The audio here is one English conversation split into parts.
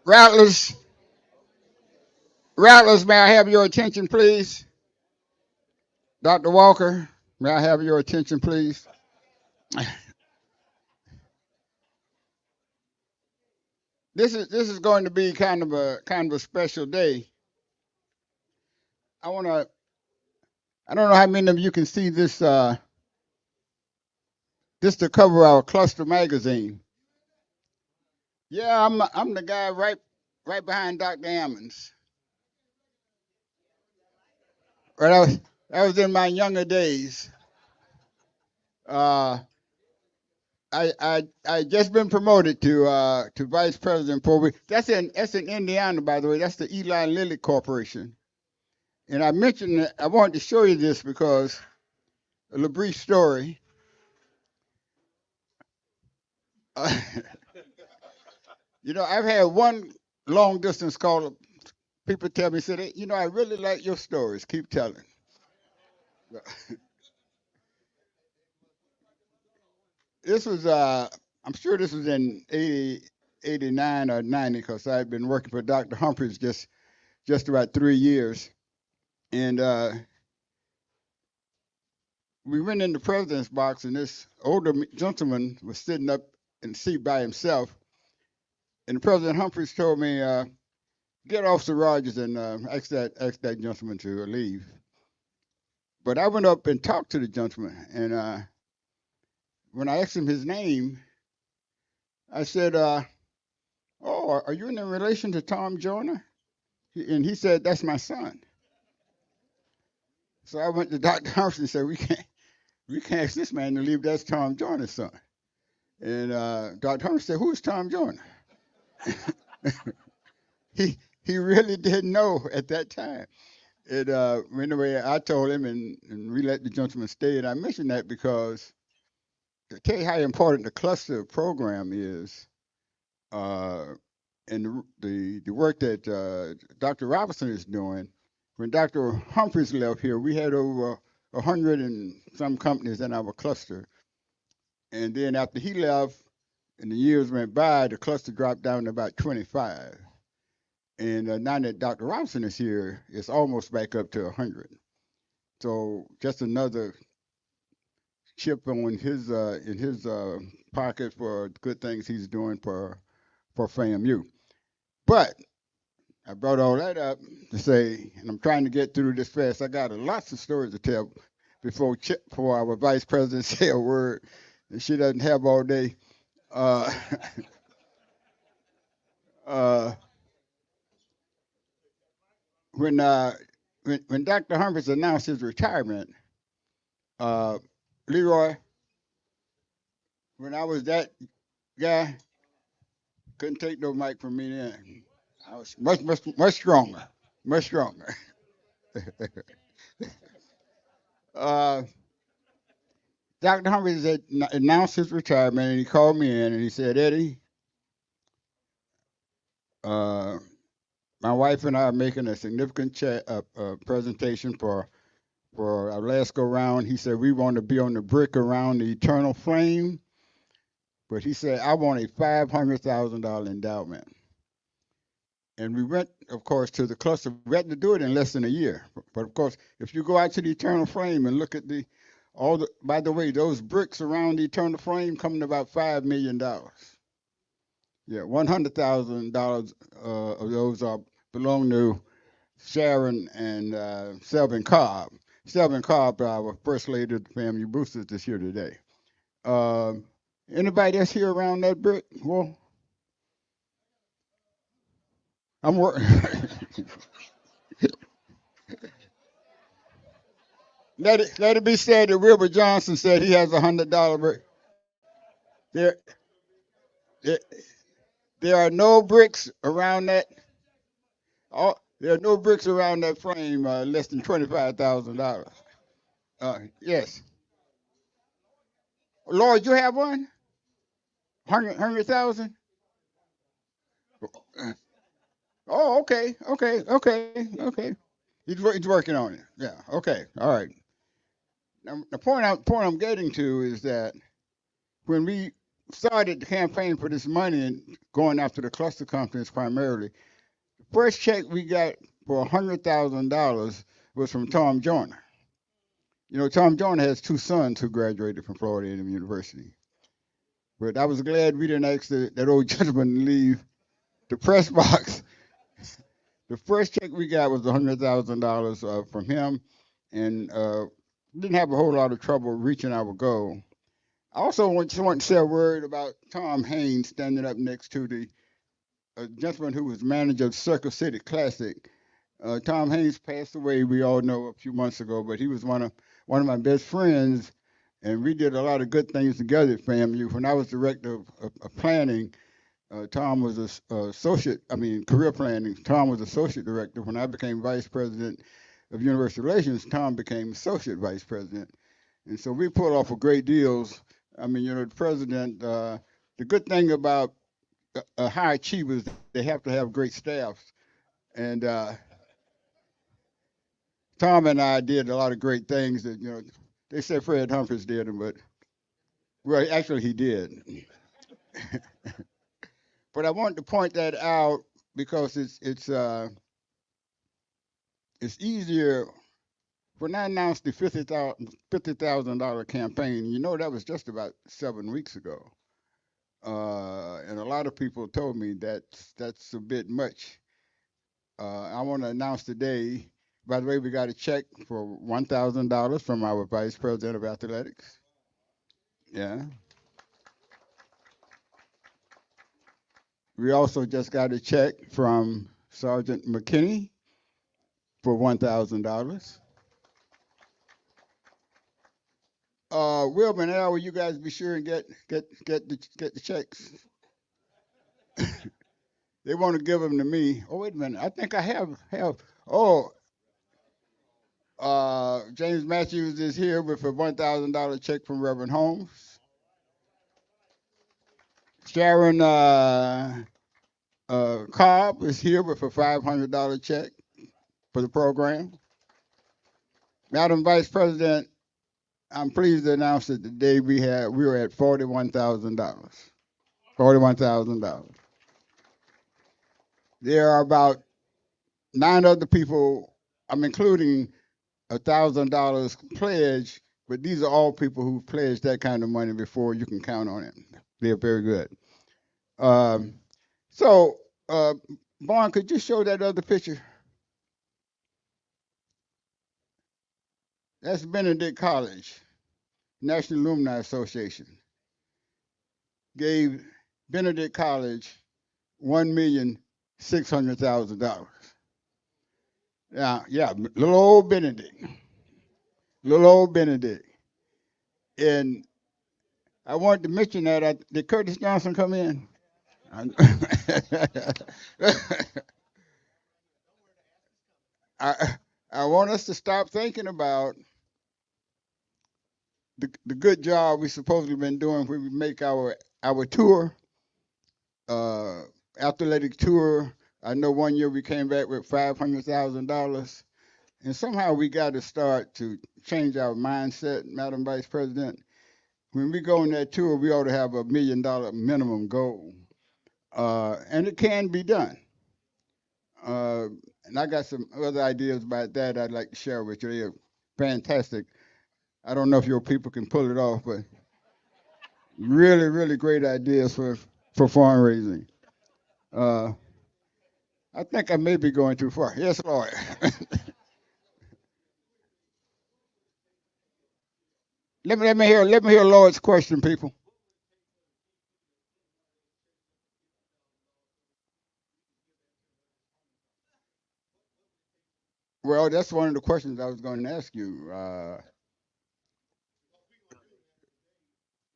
Rattlers, Rattlers, may I have your attention, please? Dr. Walker, may I have your attention, please? This is going to be kind of a special day. I want to. I don't know how many of you can see this. This the cover of our cluster magazine. Yeah, I'm the guy right behind Dr. Ammons. Right, that was in my younger days. Uh, I just been promoted to vice president for that's in Indiana, by the way. That's the Eli Lilly Corporation. And I mentioned that I wanted to show you this because a little brief story. Uh, I've had one long distance caller. People tell me, say, I really like your stories. Keep telling. This was, I'm sure this was in 80, 89 or 90 because I'd been working for Dr. Humphreys just about 3 years. And we went in the president's box, and this older gentleman was sitting up in the seat by himself. And President Humphreys told me, get Officer Rogers and ask that gentleman to leave. But I went up and talked to the gentleman, and when I asked him his name, I said, "Oh, are you in relation to Tom Joyner?" And he said, "That's my son." So I went to Dr. Humphreys and said, "We can't ask this man to leave. That's Tom Joyner's son." And Dr. Humphreys said, "Who's Tom Joyner?" He really didn't know at that time. And anyway, I told him, and we let the gentleman stay. And I mentioned that because to tell you how important the cluster program is, uh, and the work that Dr. Robinson is doing. When Dr. Humphreys left here, we had over 100 and some companies in our cluster. And then after he left, and the years went by, the cluster dropped down to about 25. And now that Dr. Robinson is here, it's almost back up to 100. So just another chip on his in his pocket for good things he's doing for FAMU. But I brought all that up to say, and I'm trying to get through this fast. I got lots of stories to tell before our vice president say a word that she doesn't have all day. Uh, uh, when, uh, when Dr. Humphreys announced his retirement, uh, Leroy, when I was that guy, couldn't take no mic from me then. I was much stronger, much stronger. uh, Dr. Humphreys had announced his retirement, and he called me in and he said, "Eddie, uh, my wife and I are making a significant presentation for our last go round." He said, "We want to be on the brick around the eternal flame," but he said, "I want a $500,000 endowment." And we went, of course, to the cluster. We had to do it in less than a year. But of course, if you go out to the eternal flame and look at by the way, those bricks around the eternal flame come to about $5 million. Yeah, $100,000 of those belong to Sharon and Selvin Cobb. Selvin Cobb, our first lady of the family boosters this year today. Um, Anybody else here around that brick? Well, I'm working. Let it be said that Wilbur Johnson said he has $100 brick. There, there, there are no bricks around that. There are no bricks around that frame less than $25,000. Yes, Lord, you have one? 100,000? Oh, okay, okay, okay, okay. He's working on it. Yeah. Okay. All right. Now, the point I'm getting to is that when we started the campaign for this money and going after the cluster companies primarily. The first check we got for $100,000 was from Tom Joyner. You know, Tom Joyner has two sons who graduated from Florida A&M University. But I was glad we didn't ask that old gentleman to leave the press box. The first check we got was $100,000 from him, and didn't have a whole lot of trouble reaching our goal. I also just want to say a word about Tom Haynes standing up next to the gentleman who was manager of Circle City Classic. Tom Haynes passed away, we all know, a few months ago, but he was one of my best friends, and we did a lot of good things together at FAMU. When I was director of planning, Tom was associate, I mean, career planning. Tom was associate director. When I became vice president of university relations, Tom became associate vice president. And so we pulled off a great deals. I mean, you know, the president, the good thing about high achievers, they have to have great staffs. And Tom and I did a lot of great things that, you know, they said Fred Humphreys did them, but, well, actually he did. But I wanted to point that out because it's easier. When I announced the $50,000 campaign, you know that was just about 7 weeks ago, and a lot of people told me that that's a bit much. I want to announce today. By the way, we got a check for $1,000 from our vice president of athletics. Yeah. We also just got a check from Sergeant McKinney for $1,000. Wilbur and Al, will you guys be sure and get the checks? They want to give them to me. Oh, wait a minute. I think I have. Oh, James Matthews is here with a $1,000 check from Reverend Holmes. Sharon Cobb is here with a $500 check for the program. Madam Vice President, I'm pleased to announce that today we were at $41,000. $41,000. There are about 9 other people. I'm including $1,000 pledge, but these are all people who pledged that kind of money before. You can count on it. They're very good. Um, so, Vaughn, could you show that other picture? That's Benedict College, National Alumni Association gave Benedict College $1,600,000. Yeah, little old Benedict, and I wanted to mention that. Did Curtis Johnson come in? I I want us to stop thinking about the good job we supposedly been doing when we make our tour, uh, athletic tour. I know one year we came back with $500,000, and somehow we got to start to change our mindset, Madam Vice President. When we go on that tour, we ought to have $1 million minimum goal, and it can be done. Uh, and I got some other ideas about that I'd like to share with you. They're fantastic. I don't know if your people can pull it off, but really, really great ideas for fundraising. Uh, I think I may be going too far. Yes, Lord. let me hear Lord's question, people. Well, that's one of the questions I was going to ask you.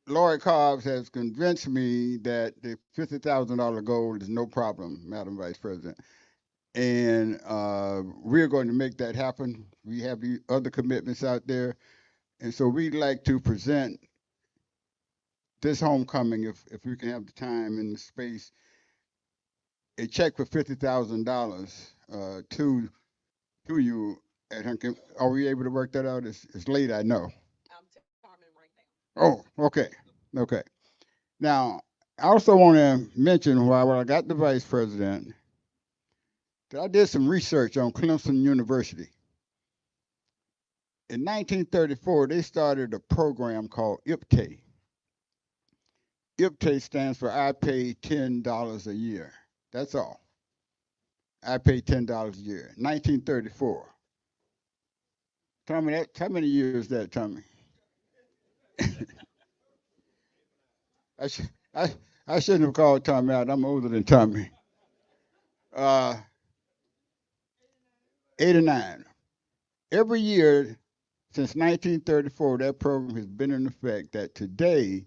Lord Cobbs has convinced me that the $50,000 goal is no problem, Madam Vice President, and we're going to make that happen. We have the other commitments out there, and so we'd like to present this homecoming, if we can have the time and the space, a check for $50,000 to you at Hunkin. Are we able to work that out? It's late, I know. Oh, okay, okay. Now, I also want to mention while I got the vice president that I did some research on Clemson University. In 1934, they started a program called IPTAY. IPTAY stands for I pay $10 a year. That's all. I pay $10 a year. 1934. Tommy, how many years that, Tommy? I, sh- I, I shouldn't have called Tommy out. I'm older than Tommy. Uh, 89. Every year since 1934, that program has been in effect that today,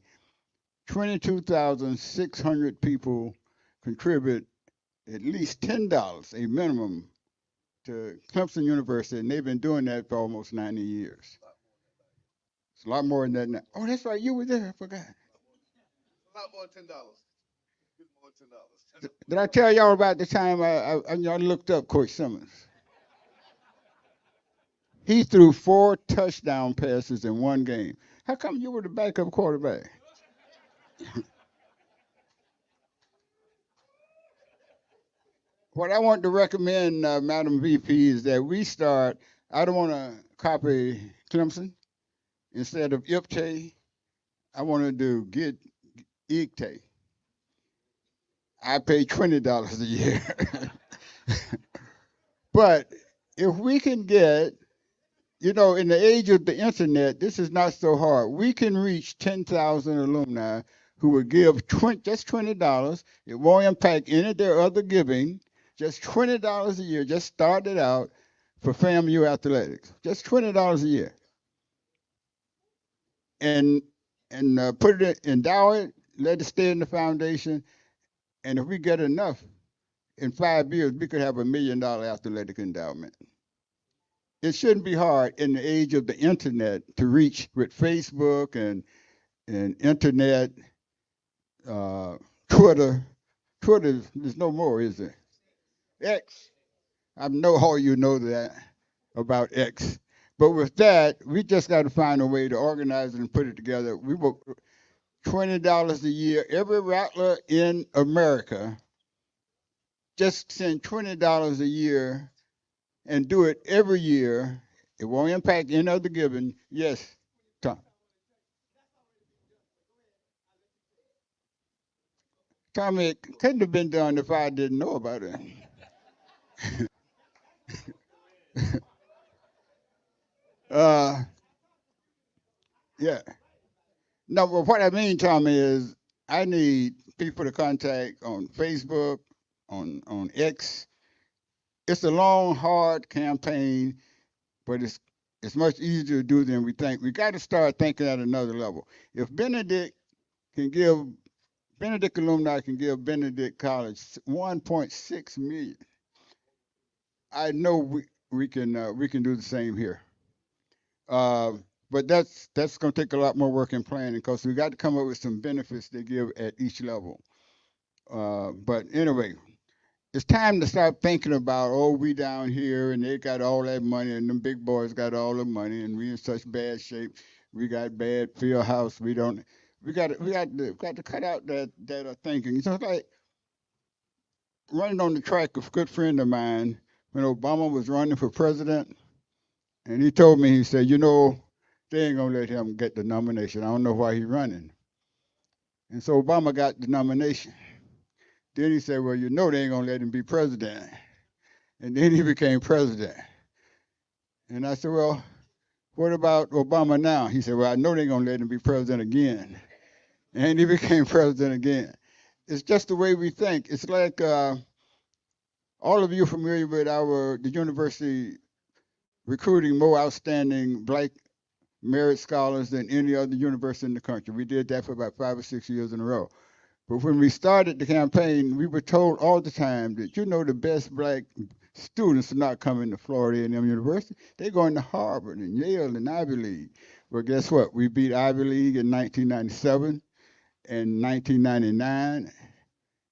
22,600 people contribute at least $10, a minimum, to Clemson University, and they've been doing that for almost 90 years. It's a lot more than that now. Oh, that's right, you were there. I forgot. A lot more than $10. More than $10. Did I tell y'all about the time I looked up Coach Simmons? He threw 4 touchdown passes in one game. How come you were the backup quarterback? What I want to recommend, Madam VP, is that we start. I don't want to copy Clemson. Instead of IPTAY, I want to do get IGTAY. I pay $20 a year. But if we can get, in the age of the internet, this is not so hard. We can reach 10,000 alumni who will give just $20. It won't impact any of their other giving. Just $20 a year. Just start it out for FAMU athletics. Just $20 a year, and put it endow it. Let it stay in the foundation. And if we get enough, in 5 years, we could have $1 million athletic endowment. It shouldn't be hard in the age of the internet to reach with Facebook and internet, uh, Twitter. Twitter, there's no more, is there? X. I know all you know that about X. But with that, we just got to find a way to organize it and put it together. We will $20 a year. Every rattler in America just send $20 a year and do it every year. It won't impact any other giving. Yes, Tom. Tommy, it couldn't have been done if I didn't know about it. uh, yeah. No, but what I mean, Tommy, is I need people to contact on Facebook, on X. It's a long, hard campaign, but it's much easier to do than we think. We got to start thinking at another level. If can give Benedict alumni can give Benedict College 1.6 million. I know we can do the same here. Uh, but that's going to take a lot more work and planning because we got to come up with some benefits they give at each level. But anyway, it's time to start thinking about, oh, we down here and they got all that money and them big boys got all the money and we in such bad shape. We got bad field house. We don't. We got to cut out that thinking. It's like running on the track. A good friend of mine when Obama was running for president, and he told me, he said, they ain't gonna let him get the nomination. I don't know why he's running. And so Obama got the nomination. Then he said, well, they ain't gonna let him be president. And then he became president. And I said, well, what about Obama now? He said, well, I know they ain't gonna let him be president again. And he became president again. It's just the way we think. It's like all of you familiar with the university recruiting more outstanding black merit scholars than any other university in the country. We did that for about 5 or 6 years in a row. But when we started the campaign, we were told all the time that the best black students are not coming to Florida A&M University. They're going to Harvard and Yale and Ivy League. Well, guess what? We beat Ivy League in 1997 and 1999,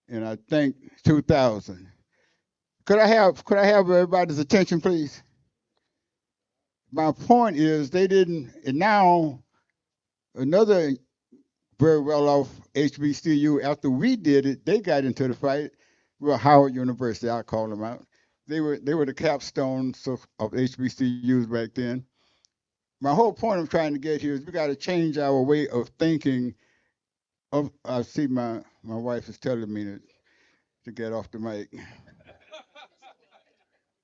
and I think 2000. Could I have everybody's attention, please? My point is they didn't, and now another very well off HBCU. After we did it, they got into the fight. Well, Howard University, I call them out. They were the capstones of HBCUs back then. My whole point I'm trying to get here is we got to change our way of thinking. I see my wife is telling me to get off the mic.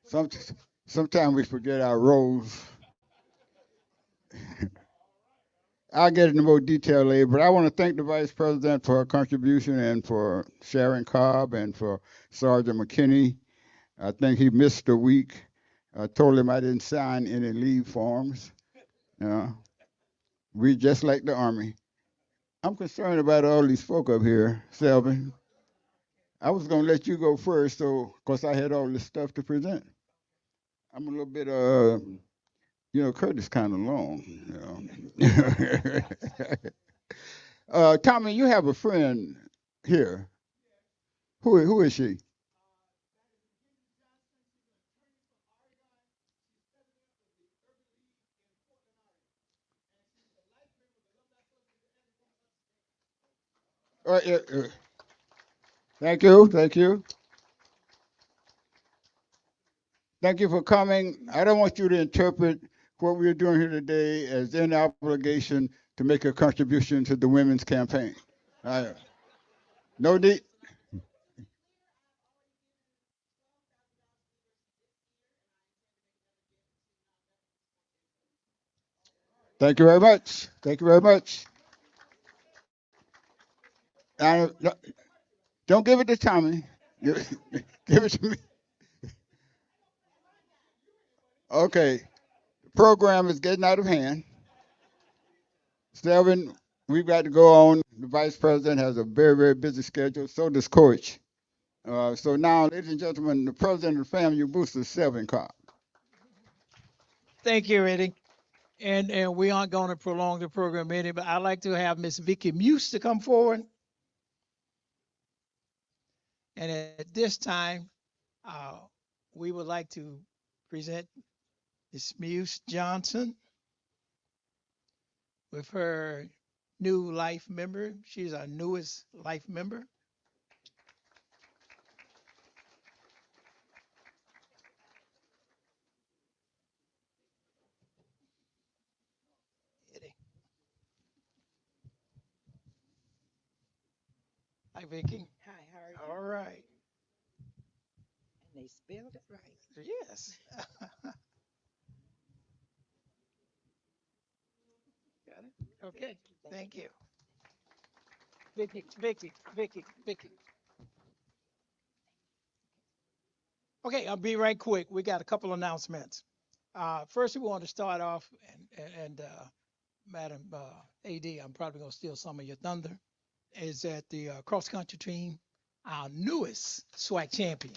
Some, Sometimes we forget our roles. I'll get into more detail later, but I want to thank the Vice President for her contribution and for Sharon Cobb and for Sergeant McKinney. I think he missed a week. I told him I didn't sign any leave forms. You know, we just like the Army. I'm concerned about all these folk up here, Selvin. I was gonna let you go first, so because I had all this stuff to present. I'm a little bit Curtis kind of long. Tommy, you have a friend here. Who is she? Uh, uh, uh, thank you. Thank you for coming. I don't want you to interpret what we're doing here today as any obligation to make a contribution to the women's campaign. Uh, no need. Thank you very much. Thank you very much. No, don't give it to Tommy. Give it to me. Okay. The program is getting out of hand. Seven, we've got to go on. The vice president has a very, very busy schedule. So does Coach. So now, ladies and gentlemen, the president of the FAMU Boosters, Seven Cobb. Thank you, Eddie. And we aren't going to prolong the program any, but I'd like to have Miss Vicky Muse to come forward. And at this time, uh, we would like to present Miss Muse Johnson with her new life member. She's our newest life member. Eddie. Hi, Vicky. Hi, how are All you? right. And they spelled it right. Yes. Got it. Okay. Thank you. Vicky. Okay, I'll be right quick. We got a couple announcements. First, we want to start off, and Madam AD, I'm probably going to steal some of your thunder, is that the cross country team, our newest SWAC champion.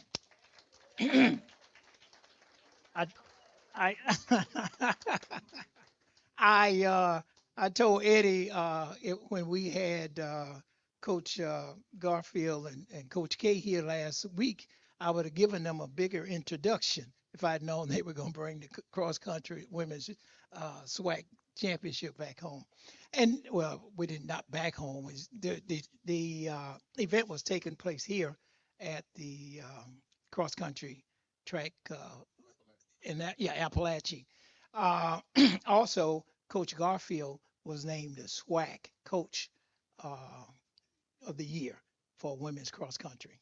I, I, I told Eddie when we had Coach Garfield and Coach K here last week, I would have given them a bigger introduction if I'd known they were going to bring the cross country women's SWAC championship back home. And well, we did not back home. The event was taking place here at the cross country track in that, yeah, Appalachia. Uh, Also, Coach Garfield was named the SWAC Coach uh, of the Year for women's cross country.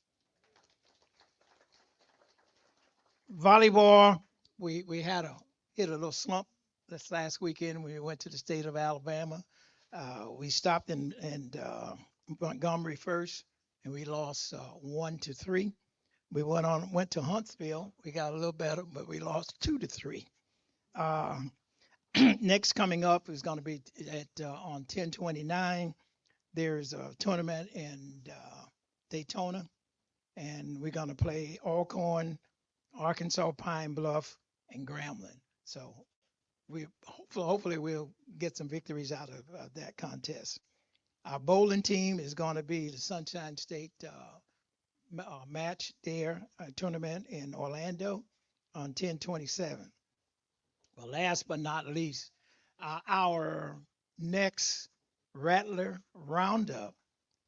Volleyball, we had a hit a little slump this last weekend. We went to the state of Alabama. We stopped in Montgomery first, and we lost 1-3. We went to Huntsville. We got a little better, but we lost 2-3. Uh, Next coming up is going to be at on 10/29. There's a tournament in Daytona, and we're going to play Alcorn, Arkansas, Pine Bluff, and Grambling. So we hopefully we'll get some victories out of that contest. Our bowling team is going to be the Sunshine State match there, tournament in Orlando on 10/27. Well, last but not least, our next Rattler Roundup.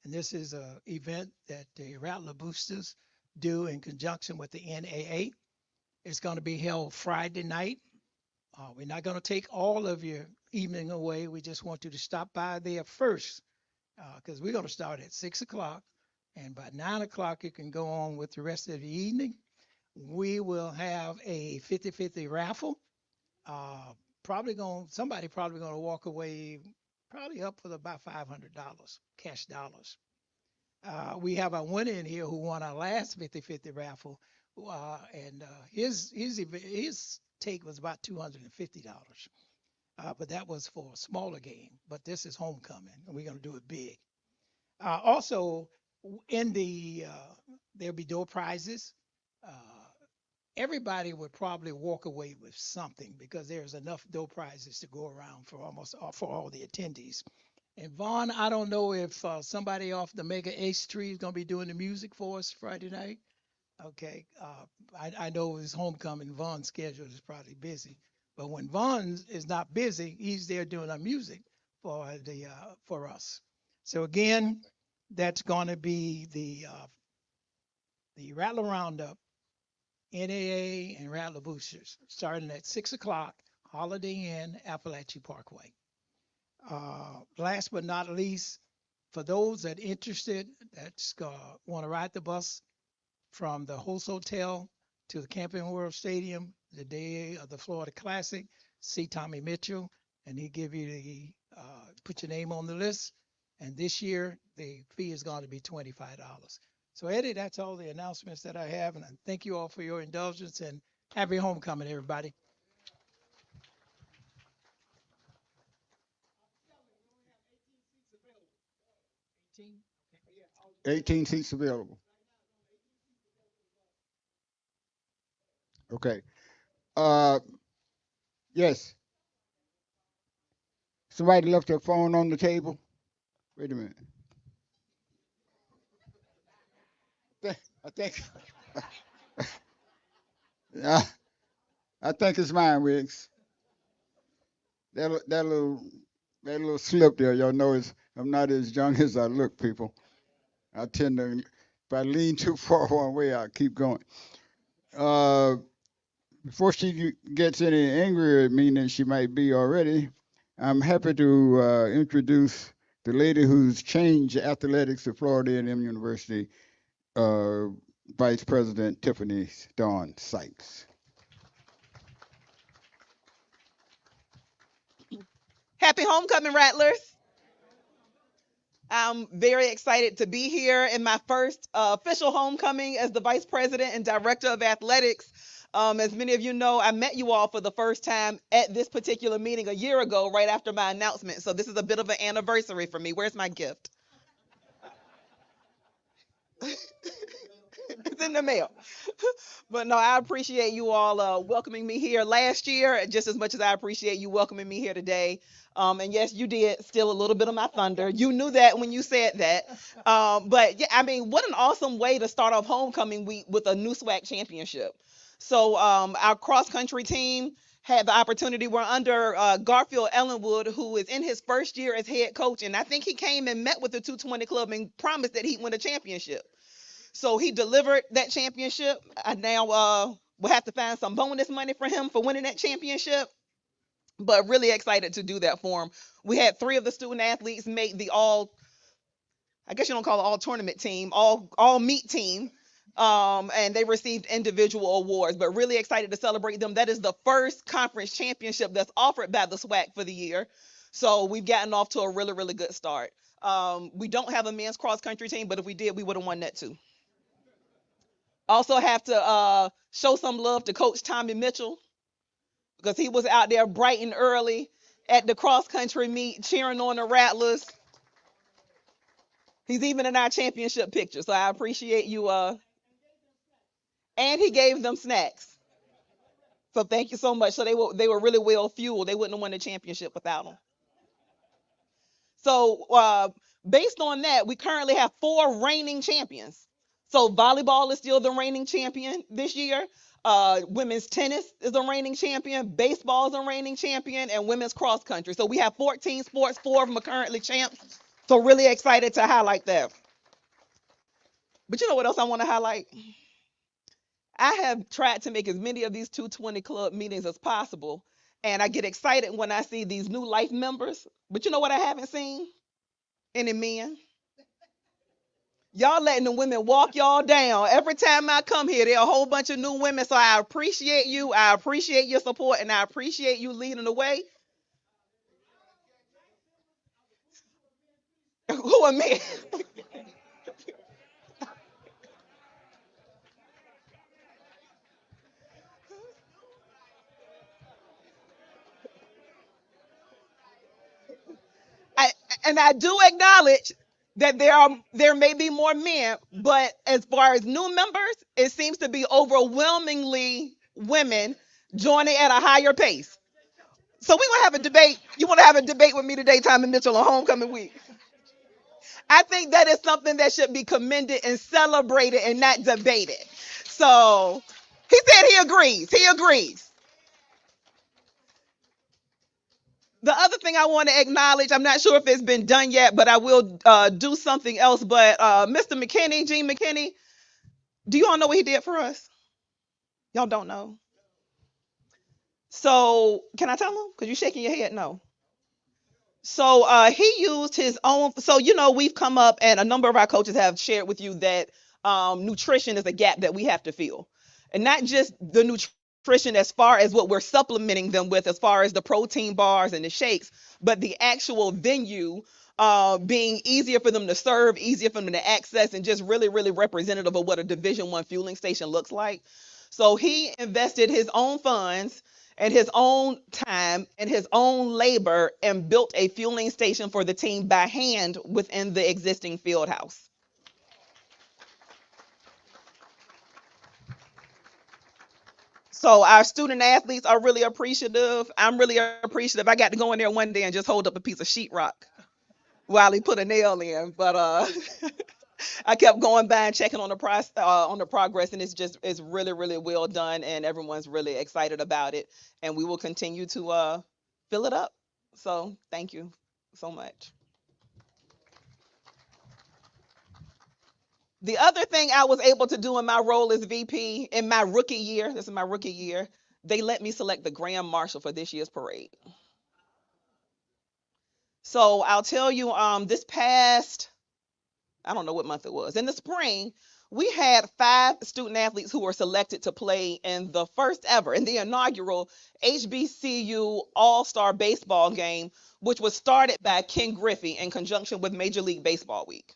And this is an event that the Rattler Boosters do in conjunction with the NAA. It's going to be held Friday night. We're not going to take all of your evening away. We just want you to stop by there first because we're going to start at 6 o'clock. And by 9 o'clock, you can go on with the rest of the evening. We will have a 50-50 raffle. Somebody probably going to walk away probably up with about $500 cash dollars. We have a winner in here who won our last 50-50 raffle, and his take was about $250. But that was for a smaller game. But this is homecoming, and we're going to do it big. Also, in there'll be door prizes. Uh, Everybody would probably walk away with something because there's enough door prizes to go around for all the attendees. And Vaughn, I don't know if somebody off the Mega Ace Tree is going to be doing the music for us Friday night. Okay, I know his homecoming. Vaughn's schedule is probably busy, but when Vaughn is not busy, he's there doing our music for us. So again, that's going to be the Rattler Roundup, NAA and Rattler Boosters, starting at 6 o'clock, Holiday Inn, Appalachia Parkway. Last but not least, for those that interested, that's want to ride the bus from the Host Hotel to the Camping World Stadium the day of the Florida Classic, see Tommy Mitchell, and he give you put your name on the list. And this year, the fee is going to be $25. So, Eddie, that's all the announcements that I have. And I thank you all for your indulgence and happy homecoming, everybody. 18 seats available. Okay. Uh, yes. Somebody left their phone on the table. Wait a minute. I think. I, I think it's mine, Wiggs. That that little that little slip there. Y'all know I'm not as young as I look, people. I tend to, if I lean too far one way, I keep going. Uh, Before she gets any angrier at me than she might be already, I'm happy to introduce the lady who's changed athletics at Florida A&M University, uh, Vice President Tiffani-Dawn Sykes. Happy homecoming, Rattlers. I'm very excited to be here in my first official homecoming as the Vice President and Director of Athletics. As many of you know, I met you all for the first time at this particular meeting a year ago, right after my announcement. So this is a bit of an anniversary for me. Where's my gift? It's in the mail. But no, I appreciate you all welcoming me here last year just as much as I appreciate you welcoming me here today. And yes, you did steal a little bit of my thunder. You knew that when you said that. But yeah, I mean, what an awesome way to start off homecoming week with a new SWAC championship. So our cross country team had the opportunity. We're under Garfield Ellenwood, who is in his first year as head coach, and I think he came and met with the 220 club and promised that he'd win a championship. So he delivered that championship. I now will have to find some bonus money for him for winning that championship. But really excited to do that for him. We had 3 of the student athletes make the all, I guess you don't call it all tournament team, all meet team. And they received individual awards, but really excited to celebrate them. That is the first conference championship that's offered by the SWAC for the year. So we've gotten off to a really, really good start. We don't have a men's cross country team, but if we did, we would have won that too. Also have to show some love to Coach Tommy Mitchell because he was out there bright and early at the cross country meet cheering on the Rattlers. He's even in our championship picture, so I appreciate you. And he gave them snacks, so thank you so much. So they were really well fueled. They wouldn't have won the championship without them. So based on that, we currently have 4 reigning champions. So volleyball is still the reigning champion this year. Women's tennis is a reigning champion. Baseball is a reigning champion, and women's cross country. So we have 14 sports. 4 of them are currently champs. So really excited to highlight that. But you know what else I want to highlight? I have tried to make as many of these 220 Club meetings as possible, and I get excited when I see these new life members. But you know what I haven't seen? Any men. Y'all letting the women walk y'all down. Every time I come here, there are a whole bunch of new women. So I appreciate you. I appreciate your support, and I appreciate you leading the way. Who are men? I, and I do acknowledge that there may be more men, but as far as new members, it seems to be overwhelmingly women joining at a higher pace. So we gonna have a debate. You want to have a debate with me today, Tommy Mitchell, on homecoming week? I think that is something that should be commended and celebrated and not debated. So he said he agrees. He agrees. The other thing I want to acknowledge, I'm not sure if it's been done yet, but I will do something else. But Mr. McKinney, Gene McKinney, do you all know what he did for us? Y'all don't know. So can I tell him? Because you're shaking your head. No. So he used his own. So we've come up, and a number of our coaches have shared with you that nutrition is a gap that we have to fill, and not just the nutrition as far as what we're supplementing them with, as far as the protein bars and the shakes, but the actual venue being easier for them to serve, easier for them to access, and just really, really representative of what a Division I fueling station looks like. So he invested his own funds and his own time and his own labor and built a fueling station for the team by hand within the existing field house. So our student athletes are really appreciative. I'm really appreciative. I got to go in there one day and just hold up a piece of sheetrock while he put a nail in. But I kept going by and checking on the progress, and it's really, really well done, and everyone's really excited about it. And we will continue to fill it up. So thank you so much. The other thing I was able to do in my role as VP in my rookie year, this is my rookie year, they let me select the Grand Marshal for this year's parade. So I'll tell you, this past, I don't know what month it was, in the spring, we had 5 student athletes who were selected to play in the first ever, in the inaugural HBCU All-Star Baseball game, which was started by Ken Griffey in conjunction with Major League Baseball Week,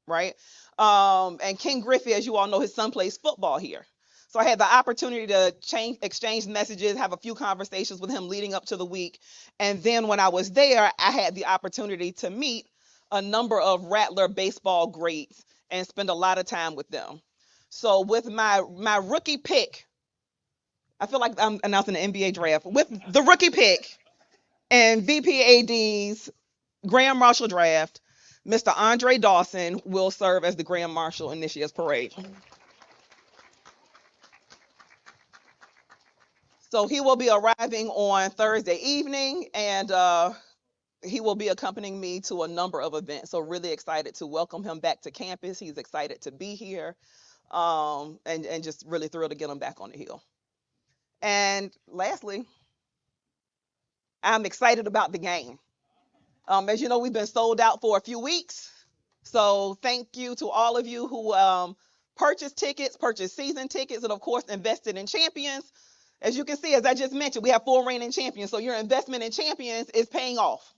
right? And Ken Griffey, as you all know, his son plays football here. So I had the opportunity to exchange messages, have a few conversations with him leading up to the week. And then when I was there, I had the opportunity to meet a number of Rattler baseball greats and spend a lot of time with them. So with my rookie pick, I feel like I'm announcing the NBA draft. With the rookie pick and VPAD's Grand Marshal draft, Mr. Andre Dawson will serve as the Grand Marshal in this year's parade. So he will be arriving on Thursday evening, and he will be accompanying me to a number of events. So really excited to welcome him back to campus. He's excited to be here, and just really thrilled to get him back on the hill. And lastly, I'm excited about the game. As you know, we've been sold out for a few weeks. So thank you to all of you who purchased tickets, purchased season tickets, and of course invested in champions. As you can see, as I just mentioned, we have 4 reigning champions. So your investment in champions is paying off.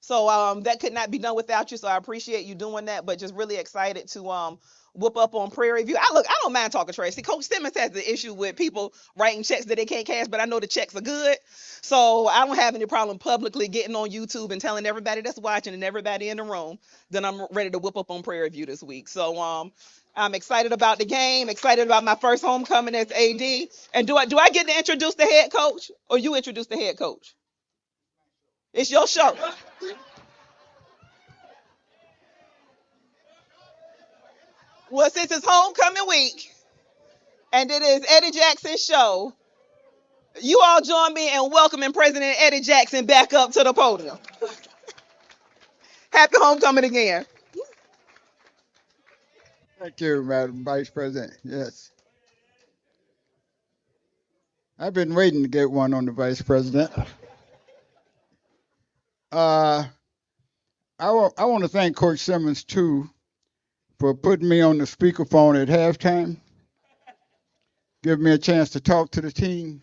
So that could not be done without you. So I appreciate you doing that, but just really excited to whoop up on Prairie View. I don't mind talking trash. See, Coach Simmons has the issue with people writing checks that they can't cash, but I know the checks are good. So I don't have any problem publicly getting on YouTube and telling everybody that's watching and everybody in the room that I'm ready to whoop up on Prairie View this week. So I'm excited about the game, excited about my first homecoming as AD. And do I get to introduce the head coach, or you introduce the head coach? It's your show. Well, since it's homecoming week, And it is Eddie Jackson's show. You all join me in welcoming President Eddie Jackson back up to the podium. Happy homecoming again. Thank you, Madam Vice President. Yes, I've been waiting to get one on the Vice President. Uh, I want to thank Coach Simmons too for putting me on the speakerphone at halftime, giving me a chance to talk to the team.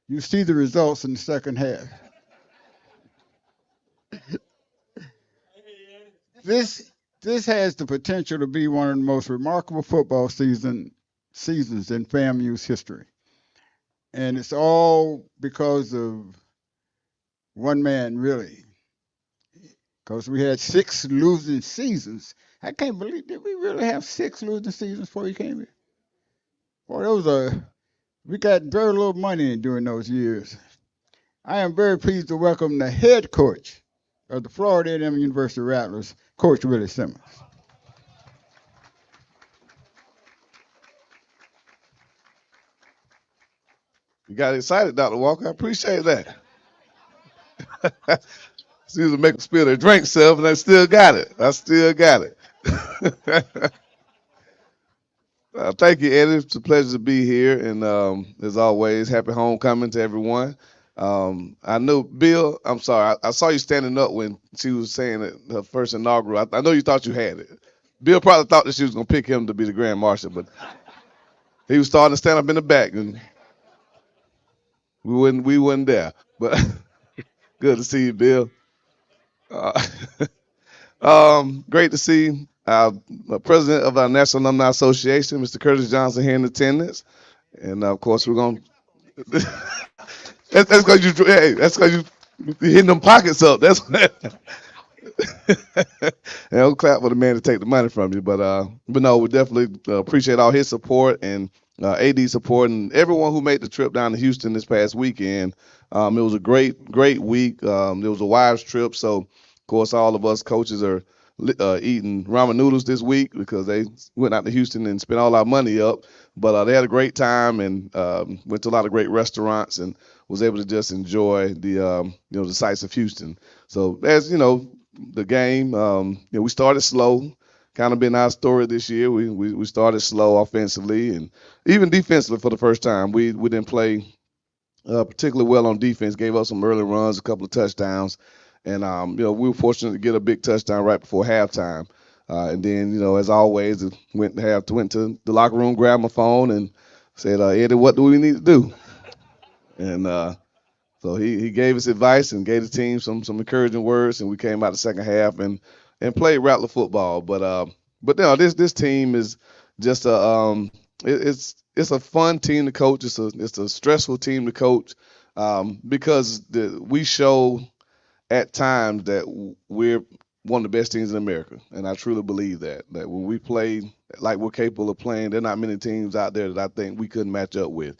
You see the results in the second half. This this has the potential to be one of the most remarkable football seasons in FAMU's history, and it's all because of one man, really. Because we had 6 losing seasons. I can't believe, did we really have 6 losing seasons before he came here? Boy, we got very little money during those years. I am very pleased to welcome the head coach of the Florida A&M University Rattlers, Coach Willie Simmons. You got excited, Dr. Walker. I appreciate that. Seems to make them spill their drink self, and I still got it. I still got it. Thank you, Eddie. It's a pleasure to be here, and as always, happy homecoming to everyone. I know Bill. I'm sorry. I saw you standing up when she was saying it, her first inaugural. I know you thought you had it. Bill probably thought that she was going to pick him to be the grand marshal, but he was starting to stand up in the back, and we wasn't there. But good to see you, Bill. Uh, great to see our president of our National Alumni Association, Mr. Curtis Johnson, here in attendance, and of course we're going. That's because you. Hey, that's because you hitting them pockets up. That's. And don't clap for the man to take the money from you, but no, we definitely appreciate all his support and AD support and everyone who made the trip down to Houston this past weekend. It was a great week. It was a wives trip, so of course all of us coaches are eating ramen noodles this week because they went out to Houston and spent all our money up. But they had a great time and went to a lot of great restaurants and was able to just enjoy the sights of Houston. So as you know, the game, we started slow. Kind of been our story this year. We started slow offensively and even defensively for the first time. We didn't play particularly well on defense. Gave up some early runs, a couple of touchdowns, and we were fortunate to get a big touchdown right before halftime. And then as always, went to the locker room, grabbed my phone, and said, "Eddie, what do we need to do?" And so he gave us advice and gave the team some encouraging words, and we came out the second half and played Rattler football. But no, this team is just it's a fun team to coach. It's a stressful team to coach because we show at times that we're one of the best teams in America, and I truly believe that when we play like we're capable of playing, there are not many teams out there that I think we couldn't match up with.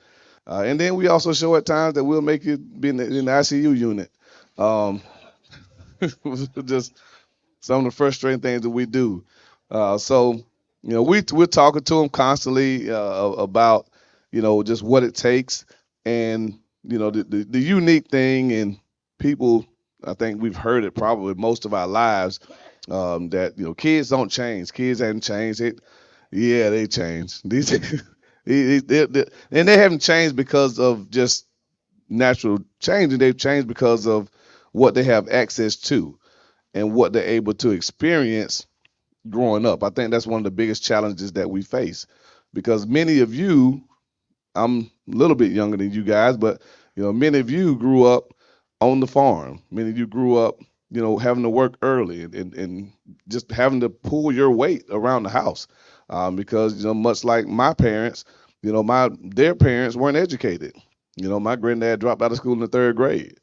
And then we also show at times that we'll make it be in the ICU unit. Um, just some of the frustrating things that we do. So we're talking to them constantly about just what it takes, and the unique thing, and people, I think we've heard it probably most of our lives, that kids don't change. Kids haven't changed. Yeah, they changed. These and they haven't changed because of just natural change. They've changed because of what they have access to and what they're able to experience growing up. I think that's one of the biggest challenges that we face because many of you, I'm a little bit younger than you guys, but many of you grew up on the farm. Many of you grew up, having to work early and just having to pull your weight around the house because much like my parents, their parents weren't educated. My granddad dropped out of school in the third grade.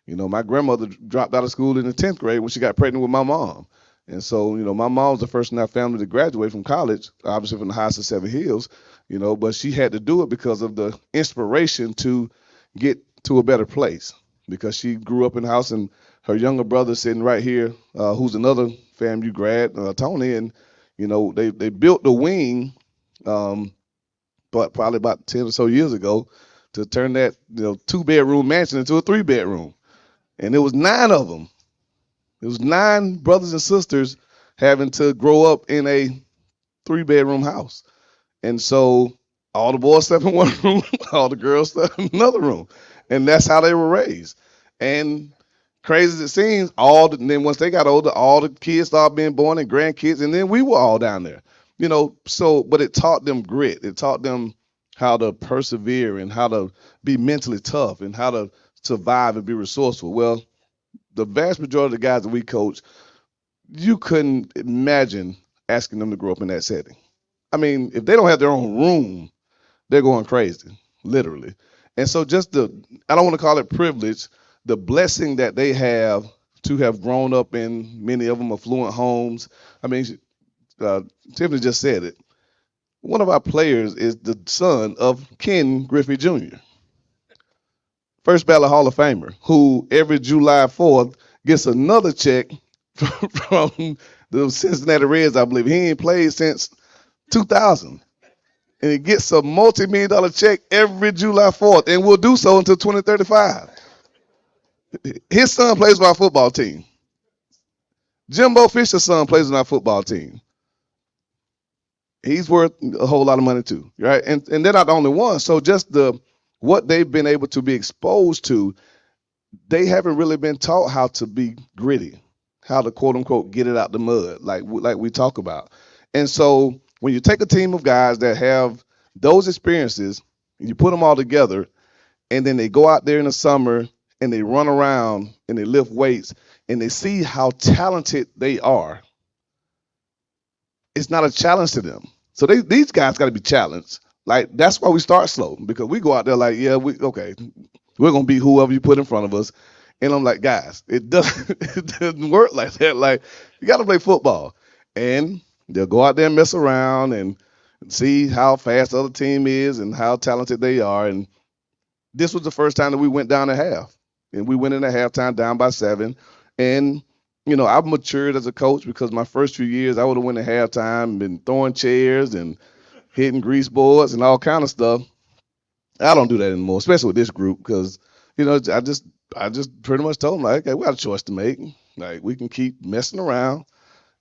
My grandmother dropped out of school in the 10th grade when she got pregnant with my mom. And so, my mom was the first in our family to graduate from college, obviously from the Heights of Seven Hills, but she had to do it because of the inspiration to get to a better place because she grew up in the house and her younger brother sitting right here, who's another FAMU grad, Tony, and, they built the wing but probably about 10 or so years ago, to turn that 2-bedroom mansion into a 3-bedroom, and it was 9 of them. It was 9 brothers and sisters having to grow up in a 3-bedroom house. And so all the boys slept in one room, all the girls slept in another room. And that's how they were raised. And crazy as it seems, then once they got older, all the kids started being born and grandkids, and then we were all down there. But it taught them grit. It taught them how to persevere and how to be mentally tough and how to survive and be resourceful. Well, the vast majority of the guys that we coach, you couldn't imagine asking them to grow up in that setting. I mean, if they don't have their own room, they're going crazy, literally. And so I don't want to call it privilege, the blessing that they have to have grown up in many of them affluent homes. I mean, Tiffany just said it. One of our players is the son of Ken Griffey Jr., first ballot Hall of Famer, who every July 4th gets another check from the Cincinnati Reds, I believe. He ain't played since 2000. And he gets a multi-million-dollar check every July 4th, and will do so until 2035. His son plays on our football team. Jimbo Fisher's son plays on our football team. He's worth a whole lot of money too, right? And they're not the only ones. So just what they've been able to be exposed to, they haven't really been taught how to be gritty, how to quote unquote get it out the mud, like we talk about. And so when you take a team of guys that have those experiences and you put them all together, and then they go out there in the summer and they run around and they lift weights and they see how talented they are, it's not a challenge to them. So these guys got to be challenged. Like, that's why we start slow, because we go out there like, yeah, we're gonna be whoever you put in front of us. And I'm like, guys, it doesn't work like that. Like, you got to play football, and they'll go out there and mess around and see how fast the other team is and how talented they are. And this was the first time that we went down at half, and we went in at halftime down by 7. And I've matured as a coach, because my first few years I would have went at halftime and been throwing chairs and hitting grease boards and all kind of stuff. I don't do that anymore, especially with this group, because I just pretty much told them, like, okay, we got a choice to make. Like, we can keep messing around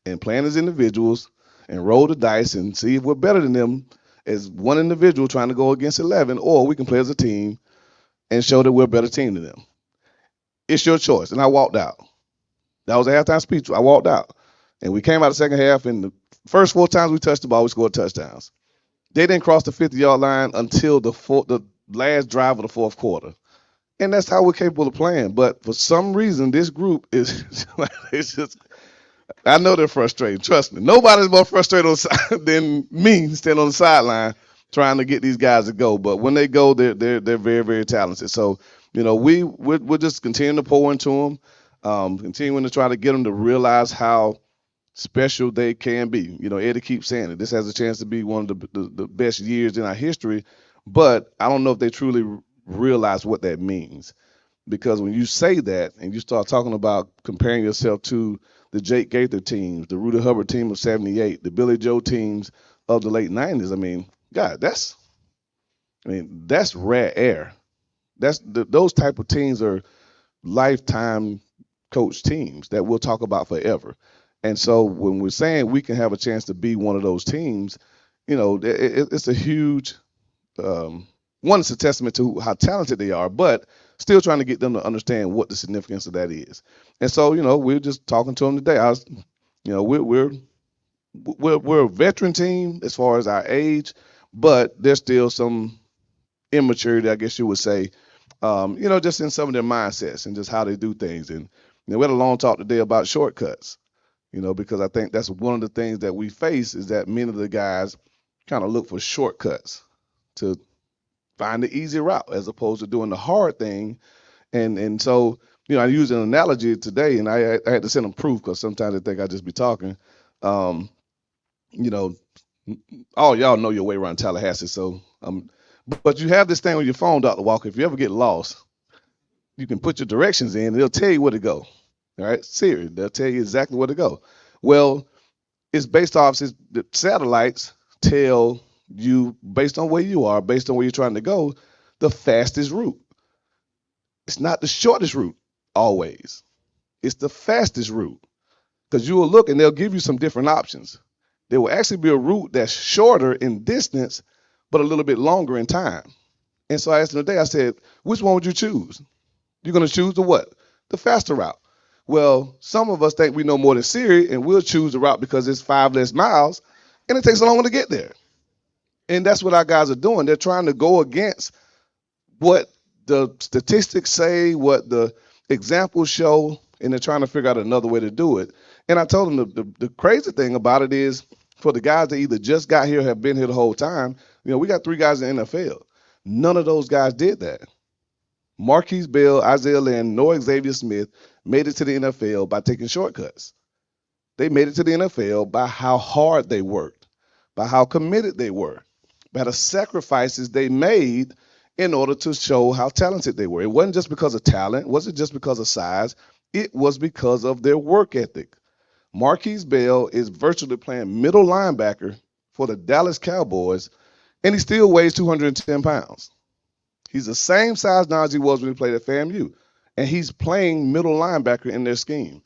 and playing as individuals and roll the dice and see if we're better than them as one individual trying to go against 11, or we can play as a team and show that we're a better team than them. It's your choice. And I walked out. That was a halftime speech. I walked out. And we came out the second half, and the first 4 times we touched the ball, we scored touchdowns. They didn't cross the 50-yard line until the last drive of the fourth quarter. And that's how we're capable of playing. But for some reason, this group is it's just, I know they're frustrated. Trust me. Nobody's more frustrated than me standing on the sideline trying to get these guys to go. But when they go, they're very, very talented. So, we're just continuing to pour into them, continuing to try to get them to realize how special they can be. Eddie keeps saying it. This has a chance to be one of the best years in our history, but I don't know if they truly realize what that means. Because when you say that and you start talking about comparing yourself to the Jake Gaither teams, the Rudy Hubbard team of 78, the Billy Joe teams of the late 90s, I mean, God, that's rare air. Those type of teams are lifetime coach teams that we'll talk about forever. And so when we're saying we can have a chance to be one of those teams, it's a huge one, it's a testament to how talented they are, but still trying to get them to understand what the significance of that is. And so, we're just talking to them today. We're a veteran team as far as our age, but there's still some immaturity, I guess you would say, just in some of their mindsets and just how they do things. And we had a long talk today about shortcuts, because I think that's one of the things that we face, is that many of the guys kind of look for shortcuts to find the easy route as opposed to doing the hard thing. And so, I used an analogy today, and I had to send them proof, because sometimes they think I just be talking. All y'all know your way around Tallahassee. So, but you have this thing on your phone, Dr. Walker. If you ever get lost, you can put your directions in, and it'll tell you where to go. All right, Siri, they'll tell you exactly where to go. Well, it's based off the satellites tell you, based on where you are, based on where you're trying to go, the fastest route. It's not the shortest route always. It's the fastest route because you will look and they'll give you some different options. There will actually be a route that's shorter in distance, but a little bit longer in time. And so I asked him today, I said, which one would you choose? You're going to choose the what? The faster route. Well, some of us think we know more than Siri, and we'll choose the route because it's 5 less miles, and it takes longer to get there. And that's what our guys are doing. They're trying to go against what the statistics say, what the examples show, and they're trying to figure out another way to do it. And I told them the crazy thing about it is for the guys that either just got here or have been here the whole time, we got 3 guys in the NFL. None of those guys did that. Marquise Bell, Isaiah Lynn, nor Xavier Smith made it to the NFL by taking shortcuts. They made it to the NFL by how hard they worked, by how committed they were, by the sacrifices they made in order to show how talented they were. It wasn't just because of talent. It wasn't just because of size. It was because of their work ethic. Marquise Bell is virtually playing middle linebacker for the Dallas Cowboys, and he still weighs 210 pounds. He's the same size now as he was when he played at FAMU, and he's playing middle linebacker in their scheme.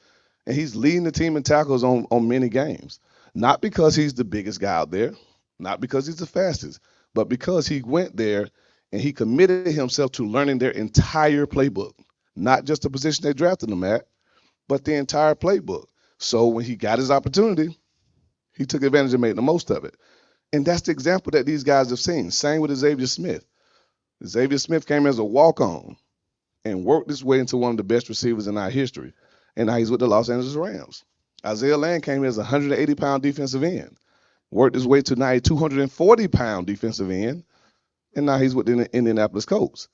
And he's leading the team in tackles on many games. Not because he's the biggest guy out there, not because he's the fastest, but because he went there and he committed himself to learning their entire playbook, not just the position they drafted him at, but the entire playbook. So when he got his opportunity, he took advantage and made the most of it. And that's the example that these guys have seen. Same with Xavier Smith. Xavier Smith came as a walk-on and worked his way into one of the best receivers in our history. And now he's with the Los Angeles Rams. Isaiah Land came as a 180-pound defensive end, worked his way to now a 240-pound defensive end, and now he's with the Indianapolis Colts.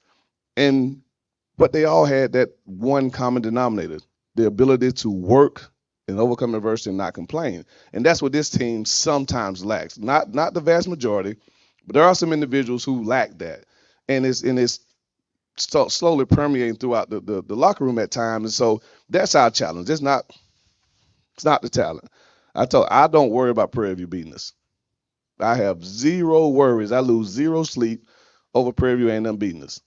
But they all had that one common denominator, the ability to work and overcome adversity and not complain. And that's what this team sometimes lacks. Not the vast majority, but there are some individuals who lack that. And it's slowly permeating throughout the locker room at times. And so that's our challenge. It's not the talent. I don't worry about Prairie View beating us. I have zero worries. I lose zero sleep over Prairie View A&M beating us.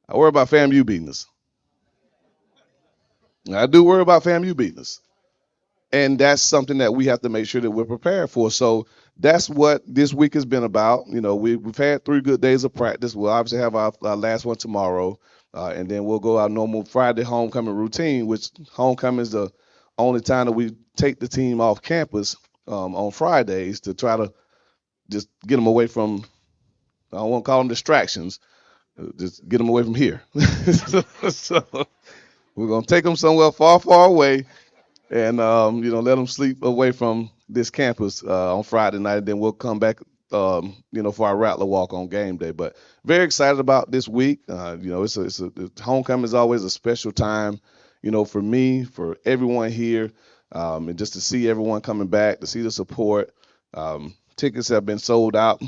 I worry about FAMU beating us. I do worry about FAMU beating us. And that's something that we have to make sure that we're prepared for. So that's what this week has been about. We've had 3 good days of practice. We'll obviously have our last one tomorrow. And then we'll go our normal Friday homecoming routine, which homecoming is the only time that we take the team off campus on Fridays to try to just get them away from, I don't want to call them distractions, just get them away from here. So we're going to take them somewhere far, far away and, let them sleep away from this campus on Friday night. And then we'll come back, for our Rattler walk on game day. But very excited about this week. Homecoming is always a special time, for me, for everyone here, and just to see everyone coming back, to see the support. Tickets have been sold out.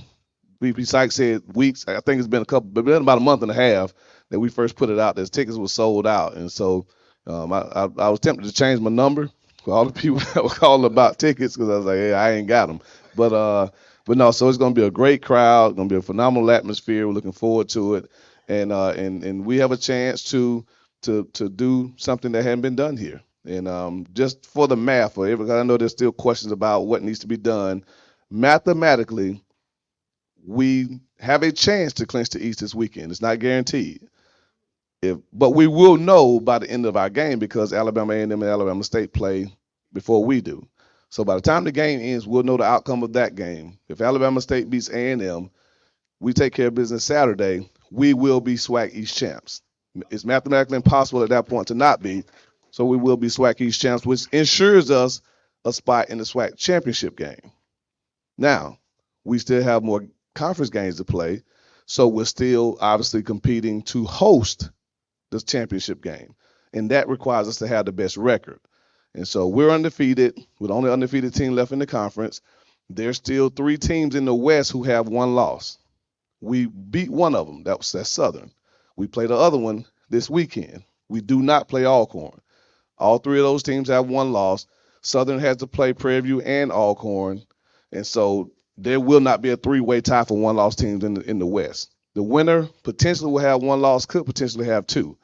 VP Sykes said weeks. I think it's been about a month and a half that we first put it out. That tickets were sold out, and so I was tempted to change my number for all the people that were calling about tickets because I was like, hey, I ain't got them. But no. So it's going to be a great crowd. Going to be a phenomenal atmosphere. We're looking forward to it, and we have a chance to do something that hadn't been done here. And just for the math, because I know there's still questions about what needs to be done. Mathematically, we have a chance to clinch the East this weekend. It's not guaranteed. But we will know by the end of our game because Alabama A&M and Alabama State play before we do. So by the time the game ends, we'll know the outcome of that game. If Alabama State beats A&M, we take care of business Saturday, we will be SWAC East champs. It's mathematically impossible at that point to not be. So we will be SWAC East champs, which ensures us a spot in the SWAC championship game. Now, we still have more conference games to play, so we're still obviously competing to host the championship game, and that requires us to have the best record. And so we're undefeated. We're the only undefeated team left in the conference. There's still 3 teams in the West who have 1 loss. We beat one of them. That's Southern. We play the other one this weekend. We do not play Alcorn. All 3 of those teams have 1 loss. Southern has to play Prairie View and Alcorn. And so there will not be a three-way tie for one-loss teams in the West. The winner potentially will have one loss, could potentially have two.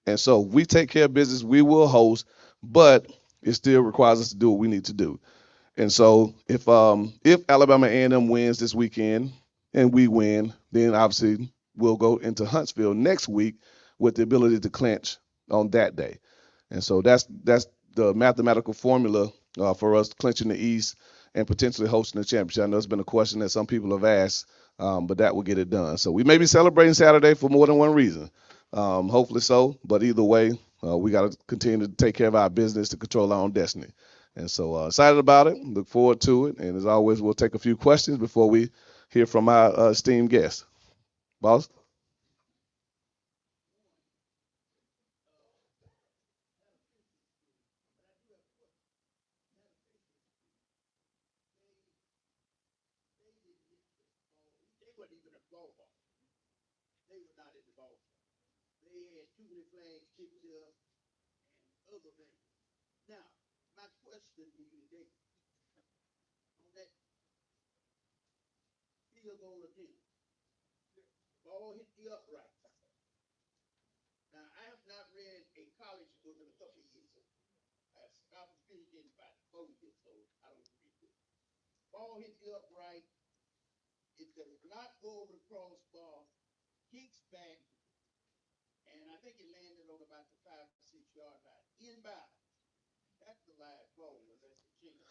And so if we take care of business, we will host, but it still requires us to do what we need to do. And so if Alabama A&M wins this weekend and we win, then obviously we'll go into Huntsville next week with the ability to clinch on that day. And so that's the mathematical formula for us clinching the East and potentially hosting the championship. I know it's been a question that some people have asked, but that will get it done. So we may be celebrating Saturday for more than one reason. Hopefully so, but either way, we got to continue to take care of our business to control our own destiny. And so excited about it. Look forward to it. And as always, we'll take a few questions before we hear from our esteemed guest. Boss? They wasn't even a ball. They were not in the ball. They had too many flags kicked up and other things. Now, my question to you today, on that field goal attempt, ball hit the upright. Now, I have not read a college book in a couple of years. I was finished about 4 years old. I don't read it. Ball hit the upright. It does not go over the crossbar, kicks back, and I think it landed on about the 5 or 6 yard line. Inbound. That's the live ball. That's the change.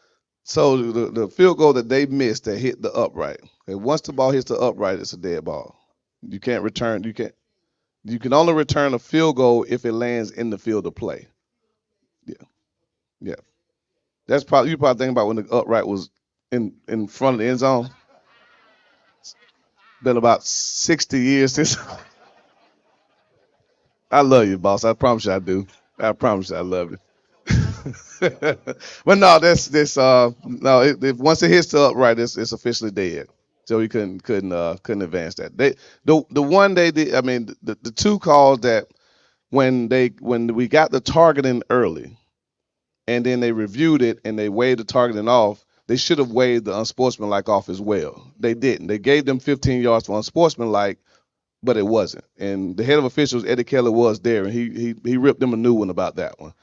So the field goal that they missed that hit the upright. And once the ball hits the upright, it's a dead ball. You can't return. You can only return a field goal if it lands in the field of play. Yeah, yeah. That's probably you probably think about when the upright was in front of the end zone. Been about 60 years since. I love you, boss. I promise you I do. I promise you I love you. But no, that's this. No, if once it hits the upright, it's officially dead. So he couldn't advance that. The one they did. I mean, the two calls that when we got the targeting early, and then they reviewed it and they waived the targeting off. They should have waived the unsportsmanlike off as well. They didn't. They gave them 15 yards for unsportsmanlike, but it wasn't. And the head of officials, Eddie Kelly, was there, and he ripped them a new one about that one.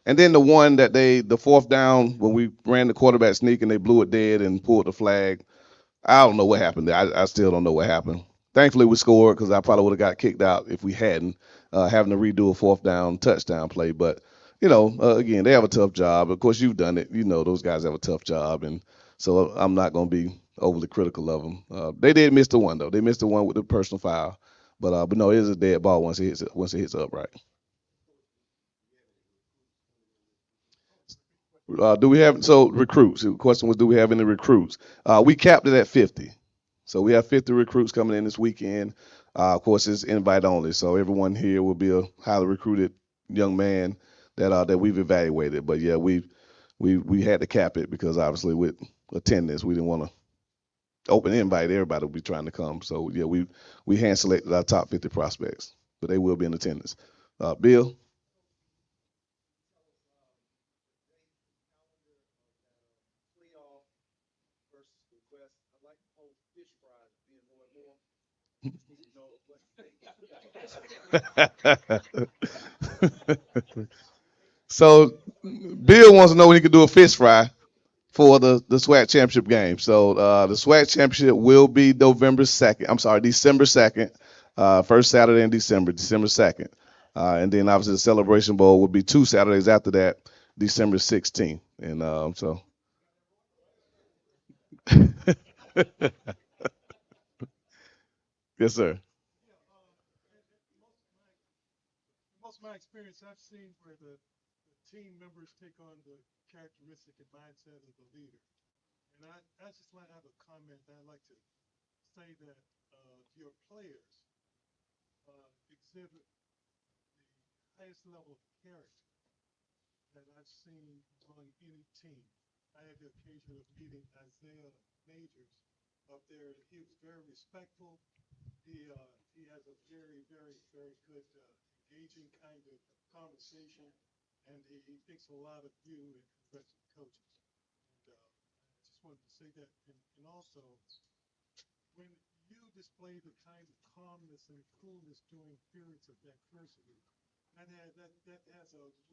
And then the one that the fourth down when we ran the quarterback sneak and they blew it dead and pulled the flag. I don't know what happened there. I still don't know what happened. Thankfully, we scored because I probably would have got kicked out if we hadn't, having to redo a fourth down touchdown play. But, again, they have a tough job. Of course, you've done it. You know those guys have a tough job. And so I'm not going to be overly critical of them. They did miss the one, though. They missed the one with the personal foul. But no, it is a dead ball once it hits upright. Do we have recruits? The question was, do we have any recruits? We capped it at 50, so we have 50 recruits coming in this weekend. Of course, it's invite only, so everyone here will be a highly recruited young man that we've evaluated. But yeah, we had to cap it because obviously with attendance, we didn't want to open invite. Everybody will be trying to come, so yeah, we hand selected our top 50 prospects, but they will be in attendance. Bill. So Bill wants to know when he can do a fish fry for the SWAC championship game. So the SWAC championship will be November 2nd. I'm sorry, December 2nd. First Saturday in December, December 2nd. And then obviously the Celebration Bowl will be 2 Saturdays after that, December 16th. And so. Yes, sir. Most of my experience, I've seen where the team members take on the characteristic and mindset of the leader. And I just like to have a comment. I'd like to say that your players exhibit the highest level of character that I've seen among any team. I had the occasion of meeting Isaiah Majors up there. He was very respectful. He has a very, very, very good engaging kind of conversation, and he thinks a lot of you and the rest of the coaches. And I just wanted to say that, and also when you display the kind of calmness and coolness during periods of adversity, that has a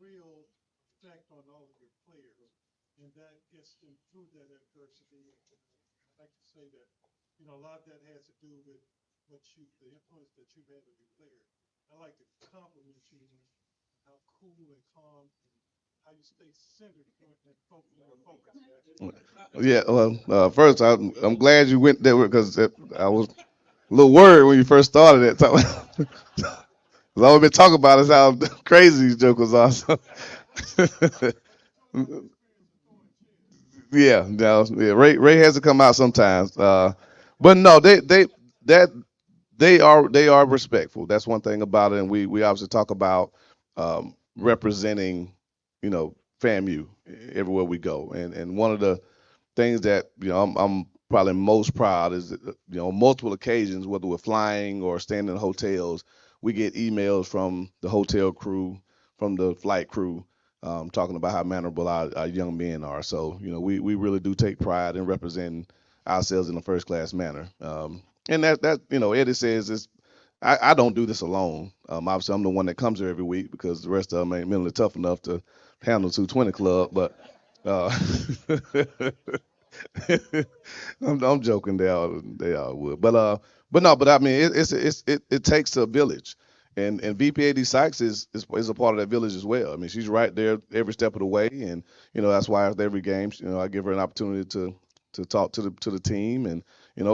real effect on all of your players, and that gets them through that adversity. And I like to say that, a lot of that has to do with the influence that you've had on your players. I like to compliment you on how cool and calm and how you stay centered and focused. Yeah, well, first I'm glad you went there because I was a little worried when you first started it. Cause all we've been talking about is how crazy these jokers are. So. Yeah, no, yeah. Ray has to come out sometimes. But no, that they are respectful. That's one thing about it, and we obviously talk about representing, FAMU everywhere we go, and one of the things that I'm probably most proud is that, multiple occasions, whether we're flying or staying in hotels, we get emails from the hotel crew, from the flight crew, talking about how mannerable our young men are. So we really do take pride in representing ourselves in a first class manner. And that Eddie says is. I don't do this alone. Obviously, I'm the one that comes here every week because the rest of them ain't mentally tough enough to handle 220 club. But uh, I'm joking. They all would, but no, but I mean, it takes a village, and VPAD Sykes is a part of that village as well. I mean, she's right there every step of the way, and that's why after every game, I give her an opportunity to talk to the team, and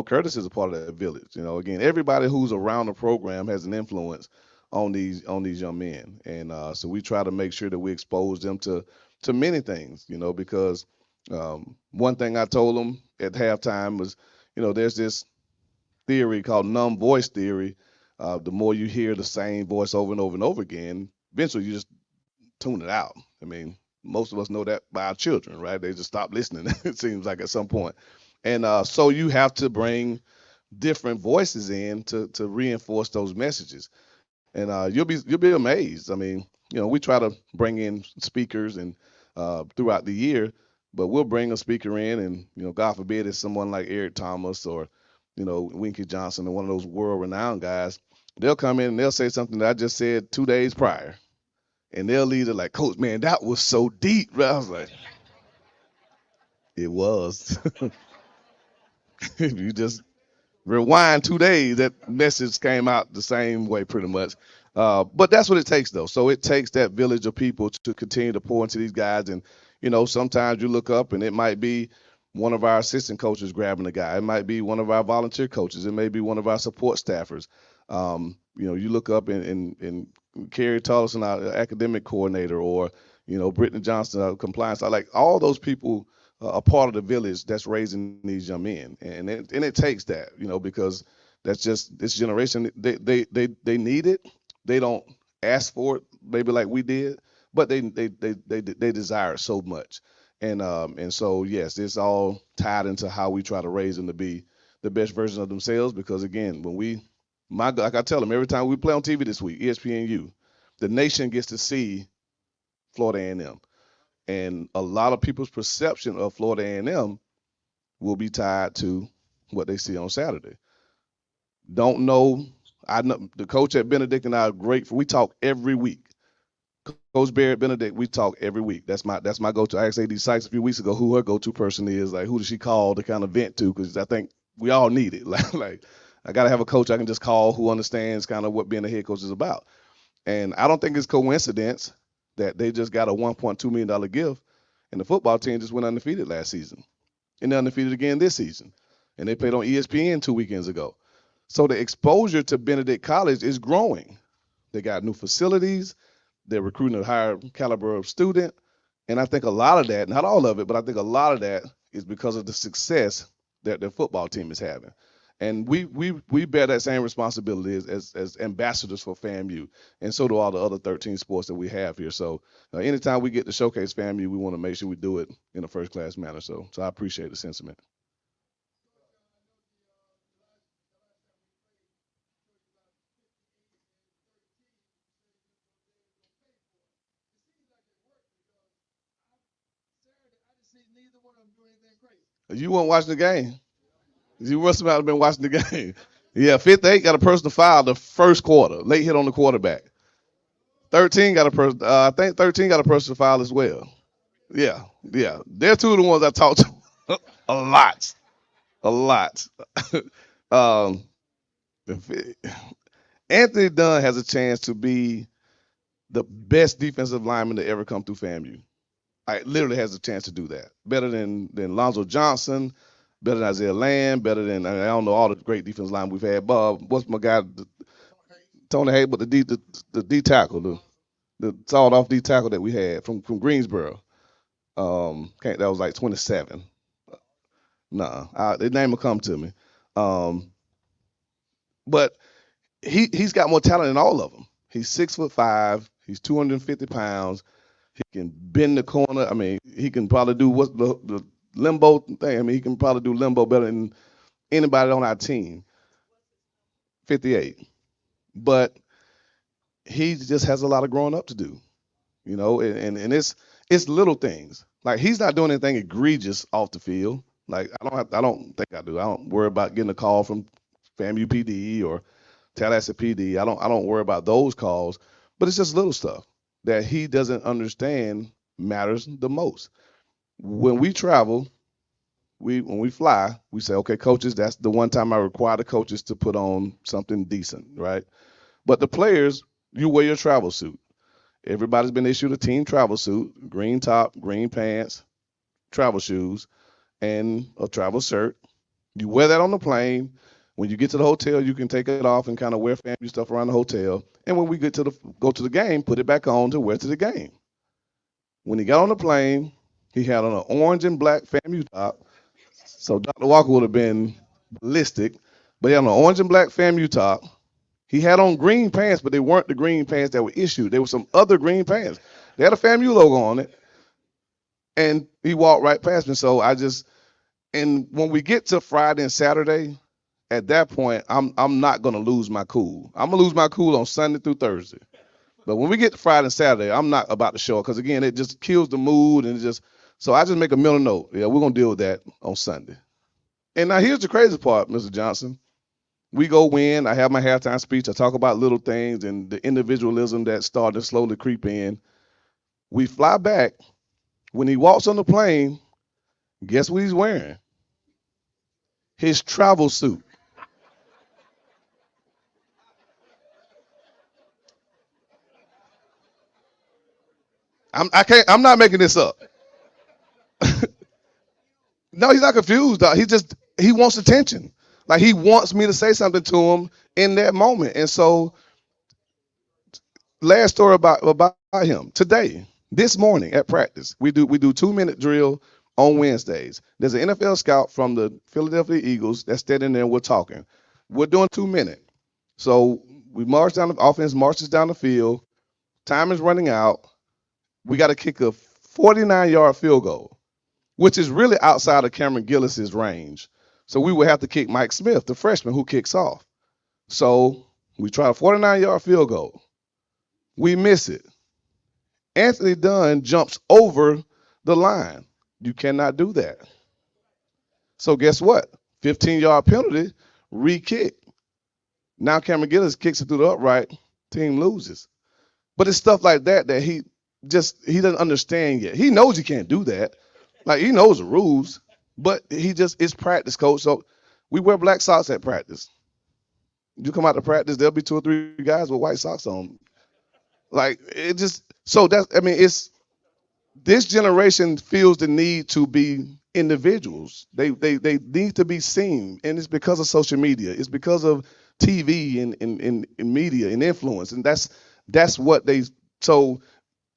Curtis is a part of that village. Again, everybody who's around the program has an influence on these young men, and so we try to make sure that we expose them to many things, because one thing I told them at halftime was, there's this theory called numb voice theory. The more you hear the same voice over and over and over again, eventually you just tune it out. I mean, most of us know that by our children, right? They just stop listening. It seems like at some point, and so you have to bring different voices in to reinforce those messages, and you'll be amazed. I mean, we try to bring in speakers and throughout the year, but we'll bring a speaker in, and God forbid, it's someone like Eric Thomas or Winky Johnson or one of those world-renowned guys. They'll come in and they'll say something that I just said 2 days prior, and they'll lead it like, "Coach, man, that was so deep." I was like, "It was." You just rewind 2 days, that message came out the same way pretty much. But that's what it takes though. So it takes that village of people to continue to pour into these guys. And, sometimes you look up and it might be one of our assistant coaches grabbing a guy. It might be one of our volunteer coaches. It may be one of our support staffers. You look up and Carrie Tollison, our academic coordinator, or, Brittany Johnson, our compliance. I like all those people a part of the village that's raising these young men, and it takes that, because that's just this generation. They need it. They don't ask for it, maybe like we did, but they desire it so much, and so yes, it's all tied into how we try to raise them to be the best version of themselves. Because again, like I tell them every time we play on TV this week, ESPNU, the nation gets to see Florida A&M, and a lot of people's perception of Florida A&M will be tied to what they see on Saturday. Don't know. I know the coach at Benedict and I are great. We talk every week. Coach Barrett Benedict, we talk every week. That's my go-to. I asked AD Sykes a few weeks ago who her go-to person is. Like, who does she call to kind of vent to? Because I think we all need it. Like I got to have a coach I can just call who understands kind of what being a head coach is about. And I don't think it's coincidence that they just got a $1.2 million gift, and the football team just went undefeated last season, and they're undefeated again this season, and they played on ESPN 2 weekends ago. So the exposure to Benedict College is growing. They got new facilities. They're recruiting a higher caliber of student, and I think a lot of that, not all of it, but I think a lot of that is because of the success that their football team is having. And we bear that same responsibility as ambassadors for FAMU, and so do all the other 13 sports that we have here. So anytime we get to showcase FAMU, we want to make sure we do it in a first class manner. So I appreciate the sentiment. neither one of them do anything great. You weren't watching the game. You must have been watching the game. Yeah, 58 got a personal foul the first quarter, late hit on the quarterback. 13 got a person. I think 13 got a personal foul as well. Yeah, yeah. They're two of the ones I talked to a lot, a lot. um, Anthony Dunn has a chance to be the best defensive lineman to ever come through FAMU. I literally has a chance to do that. Better than Lonzo Johnson, better than Isaiah Land, better than I don't know all the great defensive line we've had. Bob, what's my guy, Tony Hay, but the D tackle, the sawed off D tackle that we had from Greensboro. That was like 27. Nah, the name will come to me. But he's got more talent than all of them. He's 6'5". He's 250 pounds. He can bend the corner. I mean, he can probably do what's the limbo thing. I mean, he can probably do limbo better than anybody on our team. 58. But he just has a lot of growing up to do, you know, and it's little things. Like he's not doing anything egregious off the field. Like I don't think I do. I don't worry about getting a call from FAMU PD or Tallahassee PD. I don't worry about those calls. But it's just little stuff that he doesn't understand matters the most. When we travel, when we fly, we say, okay, coaches, that's the one time I require the coaches to put on something decent, right? But the players, you wear your travel suit. Everybody's been issued a team travel suit, green top, green pants, travel shoes, and a travel shirt. You wear that on the plane. When you get to the hotel, you can take it off and kind of wear family stuff around the hotel. And when we go to the game, put it back on to wear to the game. When he got on the plane, he had on an orange and black FAMU top. So Dr. Walker would have been ballistic. But he had on an orange and black FAMU top. He had on green pants, but they weren't the green pants that were issued. There were some other green pants. They had a FAMU logo on it. And he walked right past me. So and when we get to Friday and Saturday, at that point, I'm not gonna lose my cool. I'm gonna lose my cool on Sunday through Thursday. But when we get to Friday and Saturday, I'm not about to show up because again, it just kills the mood and so I just make a mental note. Yeah, we're gonna deal with that on Sunday. And now here's the crazy part, Mr. Johnson. We go win. I have my halftime speech. I talk about little things and the individualism that started to slowly creep in. We fly back. When he walks on the plane, guess what he's wearing? His travel suit. I'm not making this up. No, he's not confused. Dog. He wants attention. Like he wants me to say something to him in that moment. And so, last story about him today, this morning at practice, we do 2-minute drill on Wednesdays. There's an NFL scout from the Philadelphia Eagles that's standing there. And we're talking. We're doing 2-minute. So we march down. The offense marches down the field. Time is running out. We got to kick a 49-yard field goal, which is really outside of Cameron Gillis's range. So we would have to kick Mike Smith, the freshman who kicks off. So we try a 49-yard field goal. We miss it. Anthony Dunn jumps over the line. You cannot do that. So guess what? 15-yard penalty, re-kick. Now Cameron Gillis kicks it through the upright, team loses. But it's stuff like that he doesn't understand yet. He knows he can't do that. Like he knows the rules, but it's practice, coach. So we wear black socks at practice. You come out to practice, there'll be 2 or 3 guys with white socks on. Like it's this generation feels the need to be individuals. They need to be seen, and it's because of social media. It's because of TV and media and influence, and that's what they. So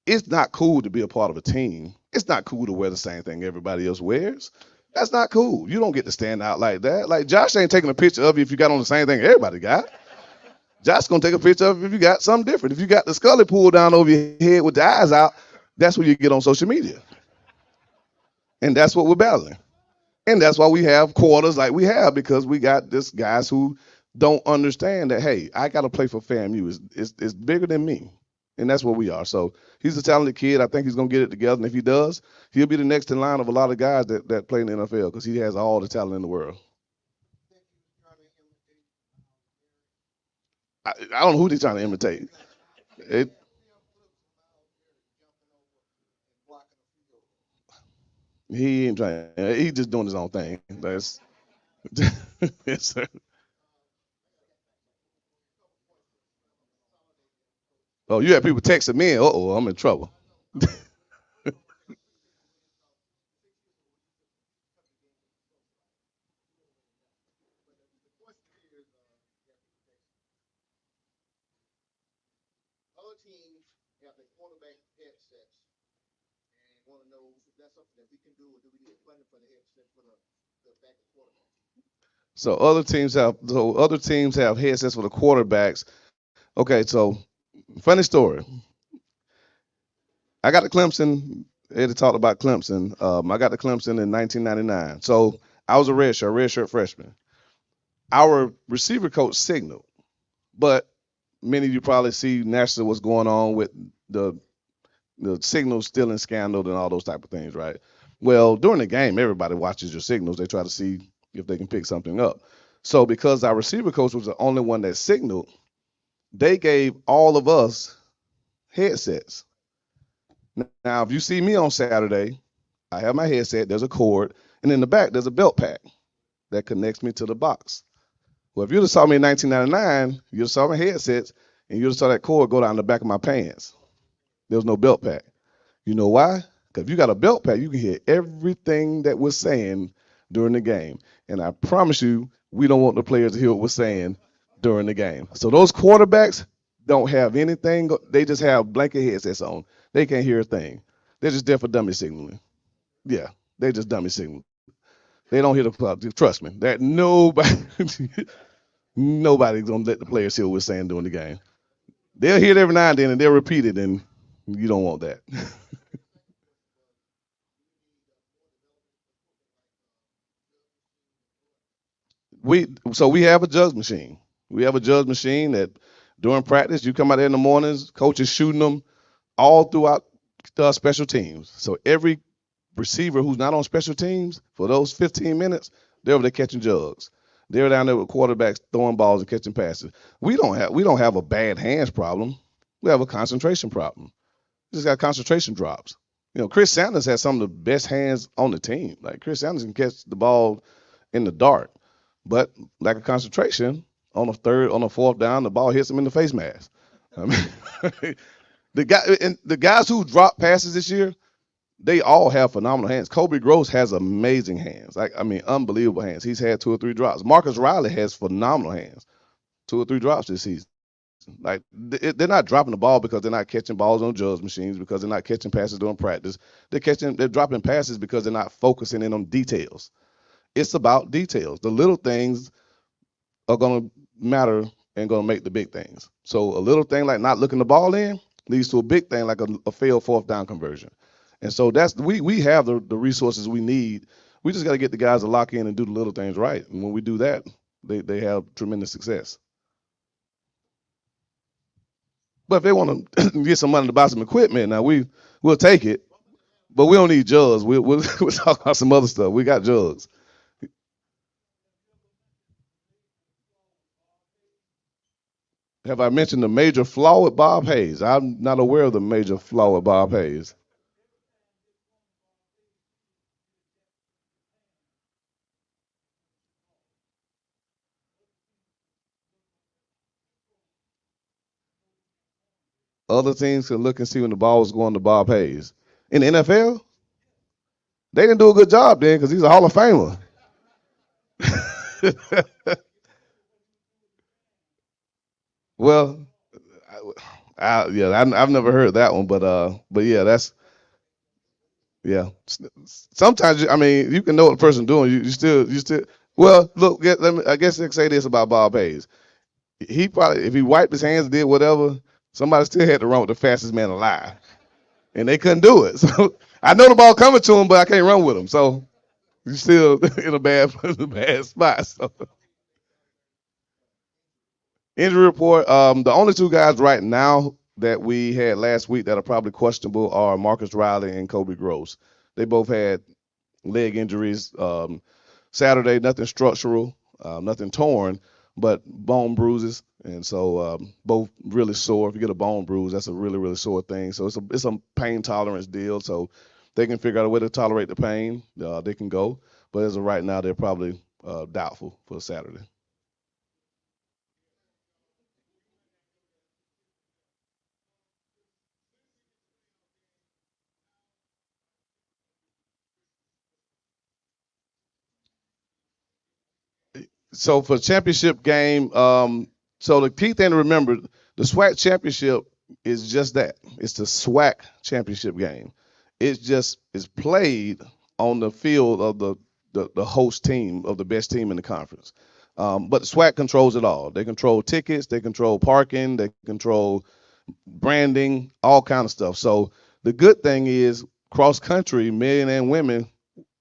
it's not cool to be a part of a team. It's not cool to wear the same thing everybody else wears. That's not cool. You don't get to stand out like that. Like Josh ain't taking a picture of you if you got on the same thing everybody got. Josh gonna take a picture of you if you got something different. If you got the scully pulled down over your head with the eyes out, that's what you get on social media. And that's what we're battling. And that's why we have quarters like we have, because we got this guys who don't understand that, hey, I got to play for FAMU. It's bigger than me. And that's what we are. So he's a talented kid. I think he's going to get it together. And if he does, he'll be the next in line of a lot of guys that play in the NFL because he has all the talent in the world. I don't know who they're trying to imitate. It, he ain't trying. He's just doing his own thing. That's yes, sir. Oh, you have people texting me. Uh-oh, I'm in trouble. Other teams have headsets for the quarterbacks. Okay, so funny story. I got to Clemson. Eddie talked about Clemson. I got to Clemson in 1999. So I was a redshirt freshman. Our receiver coach signaled, but many of you probably see nationally what's going on with the signal stealing scandal and all those type of things, right? Well, during the game, everybody watches your signals. They try to see if they can pick something up. So because our receiver coach was the only one that signaled, they gave all of us headsets. Now, if you see me on Saturday, I have my headset, there's a cord, and in the back, there's a belt pack that connects me to the box. Well, if you'd have saw me in 1999, you'd have saw my headsets, and you'd have saw that cord go down the back of my pants. There was no belt pack. You know why? Because if you got a belt pack, you can hear everything that we're saying during the game. And I promise you, we don't want the players to hear what we're saying during the game. So those quarterbacks don't have anything. They just have blanket headsets on. They can't hear a thing. They're just there for dummy signaling. Yeah, they just dummy signal. They don't hear the club. Trust me. That nobody's gonna let the players hear what we're saying during the game. They'll hear it every now and then, and they'll repeat it, and you don't want that. We have a judge machine. We have a judge machine that during practice you come out there in the mornings, coach is shooting them all throughout the special teams. So every receiver who's not on special teams for those 15 minutes, they're over there catching jugs. They're down there with quarterbacks throwing balls and catching passes. We don't have a bad hands problem. We have a concentration problem. We just got concentration drops. Chris Sanders has some of the best hands on the team. Like Chris Sanders can catch the ball in the dark, but lack of concentration on a fourth down, the ball hits him in the face mask. I mean, the guys who dropped passes this year, they all have phenomenal hands. Kobe Gross has amazing hands. Unbelievable hands. He's had 2 or 3 drops. Marcus Riley has phenomenal hands. 2 or 3 drops this season. Like they're not dropping the ball because they're not catching balls on judge machines, because they're not catching passes during practice. They're dropping passes because they're not focusing in on details. It's about details. The little things are going to matter and going to make the big things. So a little thing like not looking the ball in leads to a big thing like a failed fourth down conversion. And so we have the resources we need. We just got to get the guys to lock in and do the little things right. And when we do that, they have tremendous success. But if they want to get some money to buy some equipment, now we'll take it. But we don't need jugs. We'll talk about some other stuff. We got jugs. Have I mentioned the major flaw with Bob Hayes? I'm not aware of the major flaw with Bob Hayes. Other teams can look and see when the ball was going to Bob Hayes. In the NFL, they didn't do a good job then because he's a Hall of Famer. Well, I've never heard that one, but yeah, yeah. Sometimes you can know what the person doing. You still. Well, look, I guess I can say this about Bob Hayes. He probably, if he wiped his hands, did whatever, somebody still had to run with the fastest man alive, and they couldn't do it. So I know the ball coming to him, but I can't run with him. So he's still in a bad spot. So. Injury report. The only 2 guys right now that we had last week that are probably questionable are Marcus Riley and Kobe Gross. They both had leg injuries. Saturday, nothing structural, nothing torn, but bone bruises, and so both really sore. If you get a bone bruise, that's a really really sore thing. So it's a pain tolerance deal. So they can figure out a way to tolerate the pain. They can go, but as of right now, they're probably doubtful for Saturday. So for championship game, so the key thing to remember, the SWAC championship is just that. It's the SWAC championship game. It's just it's played on the field of the host team of the best team in the conference. But the SWAC controls it all. They control tickets, they control parking, they control branding, all kind of stuff. So the good thing is cross country men and women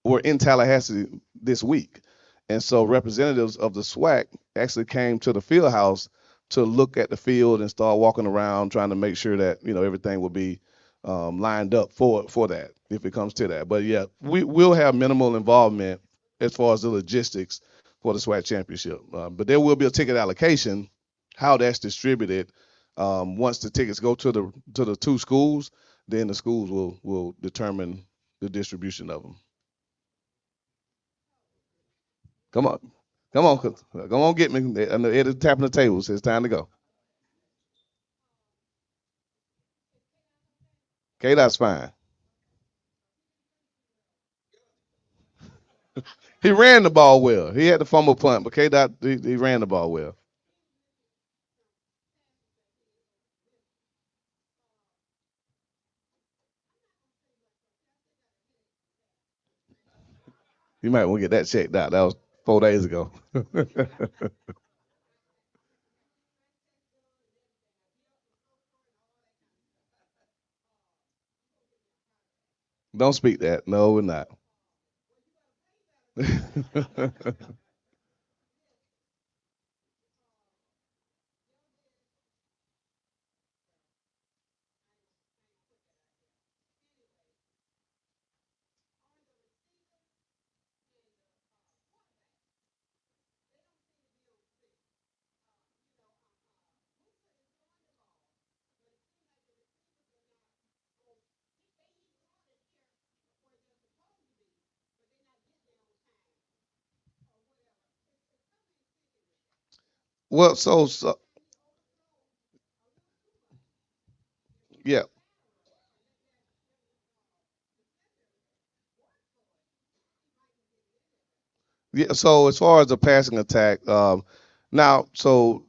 were in Tallahassee this week. And so representatives of the SWAC actually came to the field house to look at the field and start walking around trying to make sure that, everything will be lined up for that if it comes to that. But yeah, we will have minimal involvement as far as the logistics for the SWAC championship. But there will be a ticket allocation, how that's distributed. Once the tickets go to the two schools, then the schools will determine the distribution of them. Come on. Come on. Come on, get me. And the editor tapping the table. So it's time to go. Okay, that's fine. He ran the ball well. He had the fumble punt, but K Dot he ran the ball well. You might want to get that checked out. That was 4 days ago. Don't speak that. No, we're not. Well, so yeah, yeah. So as far as the passing attack, now so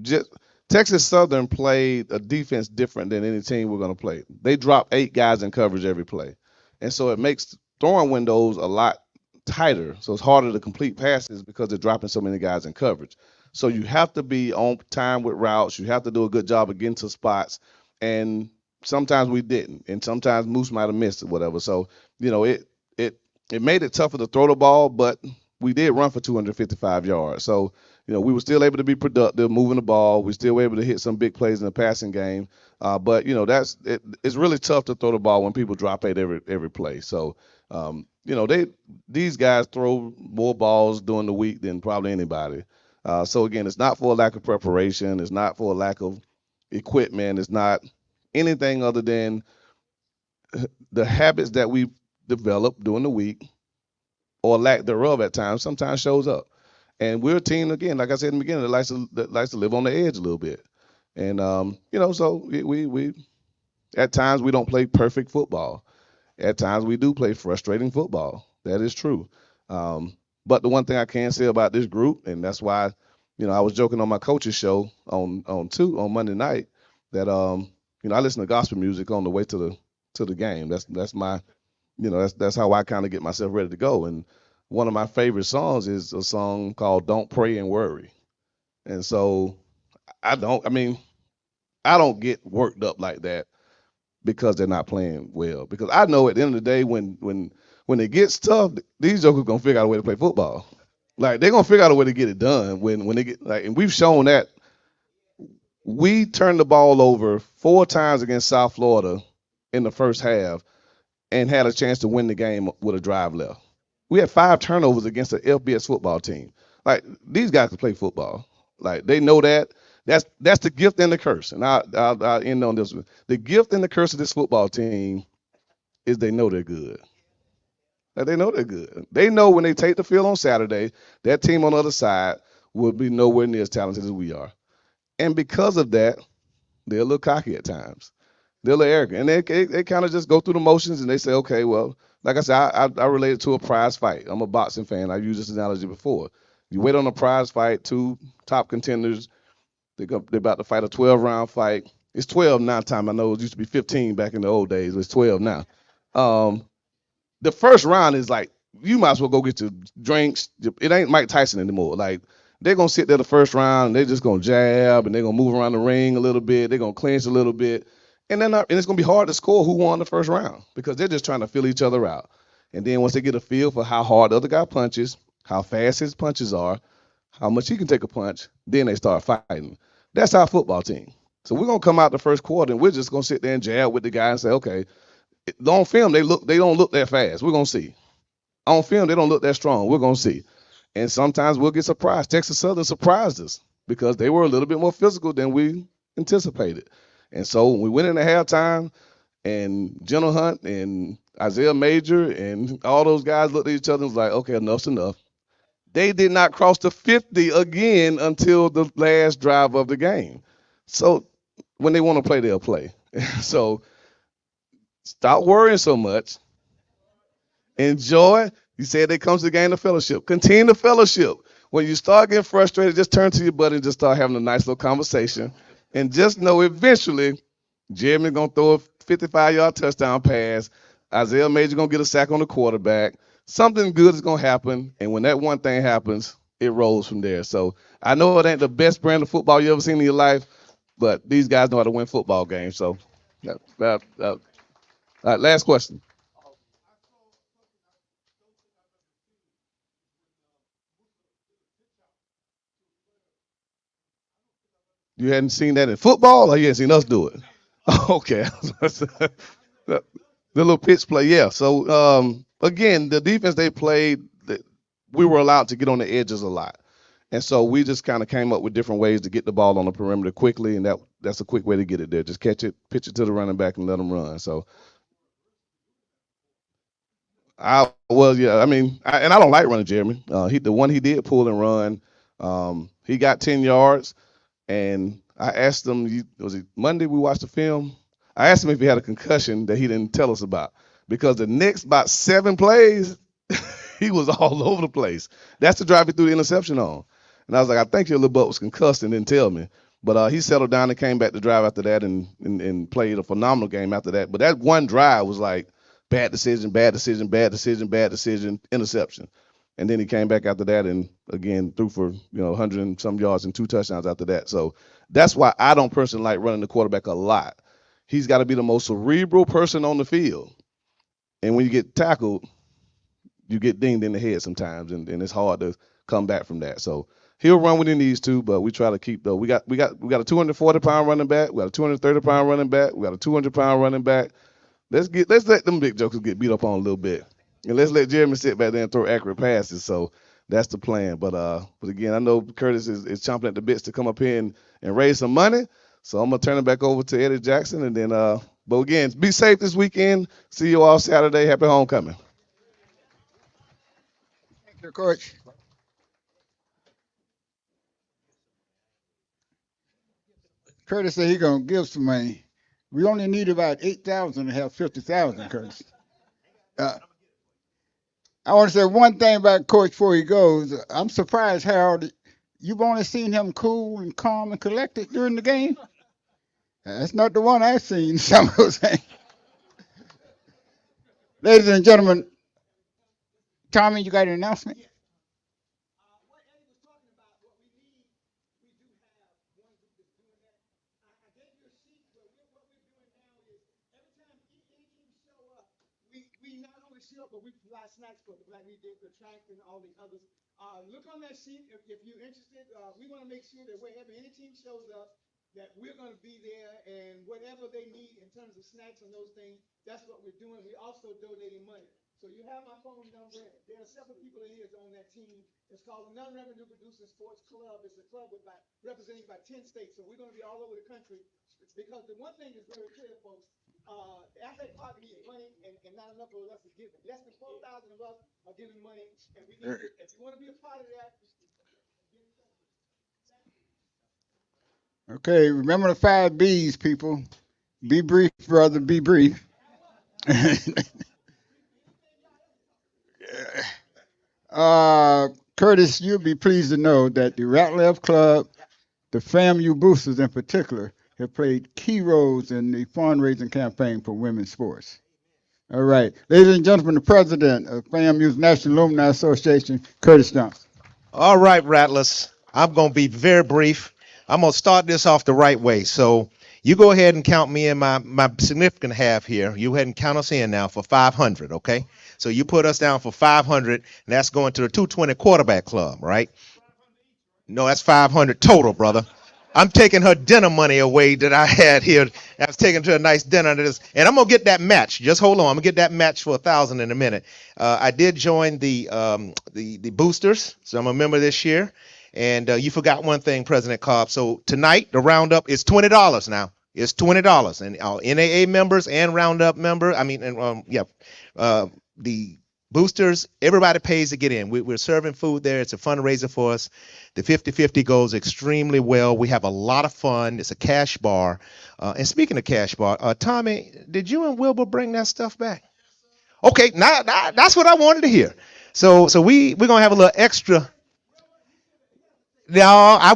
just Texas Southern played a defense different than any team we're going to play. They drop 8 guys in coverage every play, and so it makes throwing windows a lot tighter. So it's harder to complete passes because they're dropping so many guys in coverage. So you have to be on time with routes. You have to do a good job of getting to spots, and sometimes we didn't, and sometimes Moose might have missed it, whatever. So it it made it tougher to throw the ball, but we did run for 255 yards. So we were still able to be productive, moving the ball. We still were able to hit some big plays in the passing game. But it's really tough to throw the ball when people drop eight every play. So these guys throw more balls during the week than probably anybody. So again, it's not for a lack of preparation. It's not for a lack of equipment. It's not anything other than the habits that we develop during the week or lack thereof at times sometimes shows up. And we're a team again, like I said in the beginning, that likes to live on the edge a little bit. And so we at times we don't play perfect football. At times we do play frustrating football. That is true. But the one thing I can say about this group, and that's why, I was joking on my coach's show on Monday night that I listen to gospel music on the way to the game. That's my that's how I kind of get myself ready to go. And one of my favorite songs is a song called "Don't Pray and Worry." And so I don't get worked up like that because they're not playing well. Because I know at the end of the day, when it gets tough, these jokers gonna figure out a way to play football. Like they're gonna figure out a way to get it done when they get like, and we've shown that. We turned the ball over 4 times against South Florida in the first half and had a chance to win the game with a drive left. We had 5 turnovers against an FBS football team. Like these guys can play football. Like they know that. That's the gift and the curse. And I'll end on this one. The gift and the curse of this football team is they know they're good. Like they know they're good. They know when they take the field on Saturday, that team on the other side will be nowhere near as talented as we are. And because of that, they're a little cocky at times. They're a little arrogant, and they kind of just go through the motions, and they say, okay, well, like I said, I relate it to a prize fight. I'm a boxing fan. I've used this analogy before. You wait on a prize fight, 2 top contenders. They're about to fight a 12-round fight. It's 12 now. Time I know it used to be 15 back in the old days. It's 12 now. Um, the first round is like you might as well go get your drinks. It ain't Mike Tyson anymore. Like they're gonna sit there the first round and they're just gonna jab and they're gonna move around the ring a little bit. They're gonna clinch a little bit, and then and it's gonna be hard to score who won the first round because they're just trying to feel each other out. And then once they get a feel for how hard the other guy punches, how fast his punches are, how much he can take a punch, then they start fighting. That's our football team. So we're gonna come out the first quarter and we're just gonna sit there and jab with the guy and say, okay, on film they don't look that fast. We're gonna see. On film they don't look that strong. We're gonna see. And sometimes we'll get surprised. Texas Southern surprised us because they were a little bit more physical than we anticipated. And so when we went into halftime and General Hunt and Isaiah Major and all those guys looked at each other and was like, okay, enough's enough. They did not cross the 50 again until the last drive of the game. So when they want to play, they'll play. So stop worrying so much. Enjoy. You said they comes to gain the fellowship. Continue the fellowship. When you start getting frustrated, just turn to your buddy and just start having a nice little conversation. And just know eventually Jeremy's gonna throw a 55-yard touchdown pass. Isaiah Major gonna get a sack on the quarterback. Something good is gonna happen. And when that one thing happens, it rolls from there. So I know it ain't the best brand of football you ever seen in your life, but these guys know how to win football games. So all right, last question. You hadn't seen that in football, or you hadn't seen us do it? Okay. The little pitch play, yeah. So again, the defense they played, we were allowed to get on the edges a lot, and so we just kind of came up with different ways to get the ball on the perimeter quickly, and that's a quick way to get it there. Just catch it, pitch it to the running back, and let them run. So I was, yeah. I mean, and I don't like running Jeremy. The one he did pull and run, he got 10 yards. And I asked him, was it Monday we watched the film? I asked him if he had a concussion that he didn't tell us about. Because the next about 7 plays, he was all over the place. That's the drive he threw the interception on. And I was like, I think your little butt was concussed and didn't tell me. But he settled down and came back to drive after that and played a phenomenal game after that. But that one drive was like bad decision, bad decision, bad decision, bad decision, interception. And then he came back after that and again threw for 100 and some yards and 2 touchdowns after that. So that's why I don't personally like running the quarterback a lot. He's got to be the most cerebral person on the field. And when you get tackled, you get dinged in the head sometimes, and it's hard to come back from that. So he'll run when he needs to, but we try to keep though. We got a 240-pound running back, we got a 230-pound running back, we got a 200-pound running back. Let's let them big jokers get beat up on a little bit. And let's let Jeremy sit back there and throw accurate passes. So that's the plan. But again, I know Curtis is chomping at the bits to come up here and raise some money. So I'm gonna turn it back over to Eddie Jackson, and then but again, be safe this weekend. See you all Saturday. Happy homecoming. Thank you, Coach. Curtis said he gonna give some money. We only need about 8,000 to have 50,000, Curtis. Uh, I want to say one thing about Coach before he goes. I'm surprised, Harold. You've only seen him cool and calm and collected during the game. That's not the one I've seen. Some of those things. Ladies and gentlemen, Tommy, you got an announcement? We not only show up, but we provide snacks for the like we did the track and all the others. Look on that sheet if you're interested. We want to make sure that wherever any team shows up, that we're going to be there, and whatever they need in terms of snacks and those things, that's what we're doing. We also donating money. So you have my phone number. There are several people in here on that team. It's called the Non-Revenue Producing Sports Club. It's a club with representing about 10 states. So we're going to be all over the country, because the one thing is very clear, folks. The athletic park needs money, and not enough of us is giving. Less than 4,000 of us are giving money, and we need. If you want to be a part of that. Okay, remember the 5 B's, people. Be brief, brother. Be brief. Curtis, you'll be pleased to know that the Ratliff Club, the FAMU boosters in particular, have played key roles in the fundraising campaign for women's sports. All right. Ladies and gentlemen, the president of FAMU's National Alumni Association, Curtis Johnson. All right, Rattlers. I'm going to be very brief. I'm going to start this off the right way. So you go ahead and count me in my significant half here. You go ahead and count us in now for 500, okay? So you put us down for 500, and that's going to the 220 quarterback club, right? No, that's 500 total, brother. I'm taking her dinner money away that I had here. I was taking her a nice dinner, and I'm gonna get that match. Just hold on, I'm gonna get that match for 1,000 in a minute. I did join the boosters, so I'm a member this year. And you forgot one thing, President Cobb. So tonight the roundup is $20 now. It's $20, and NAA members and roundup member. The boosters, everybody pays to get in. We're serving food there. It's a fundraiser for us. The 50-50 goes extremely well. We have a lot of fun. It's a cash bar. And speaking of cash bar, Tommy, did you and Wilbur bring that stuff back? Okay, now that's what I wanted to hear. So we're gonna have a little extra. Now I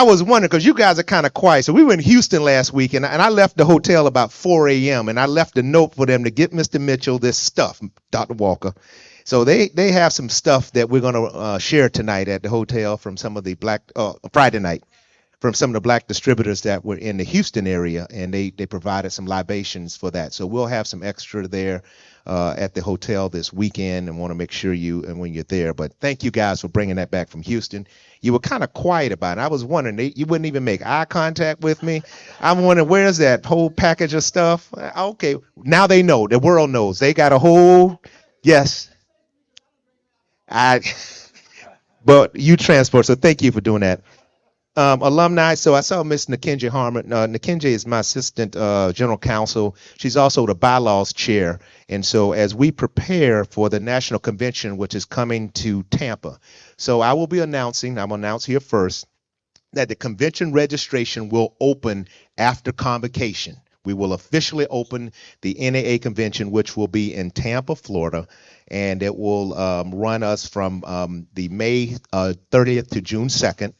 was wondering because you guys are kind of quiet. So we were in Houston last week, and I left the hotel about 4 a.m. and I left a note for them to get Mr. Mitchell this stuff, Dr. Walker. So they have some stuff that we're gonna share tonight at the hotel from some of the Friday night from some of the black distributors that were in the Houston area, and they provided some libations for that. So we'll have some extra there at the hotel this weekend, and want to make sure when you're there. But thank you guys for bringing that back from Houston. You were kind of quiet about it. I was wondering, you wouldn't even make eye contact with me. I'm wondering, where's that whole package of stuff? Okay, now they know. The world knows. They got a whole, yes. But you transport, so thank you for doing that. Alumni. So I saw Miss Nakinja Harmon. Nakinja is my assistant general counsel. She's also the bylaws chair. And so as we prepare for the national convention, which is coming to Tampa, so I will be announcing, I'm going to announce here first, that the convention registration will open after convocation. We will officially open the NAA convention, which will be in Tampa, Florida, and it will run us from the May 30th to June 2nd.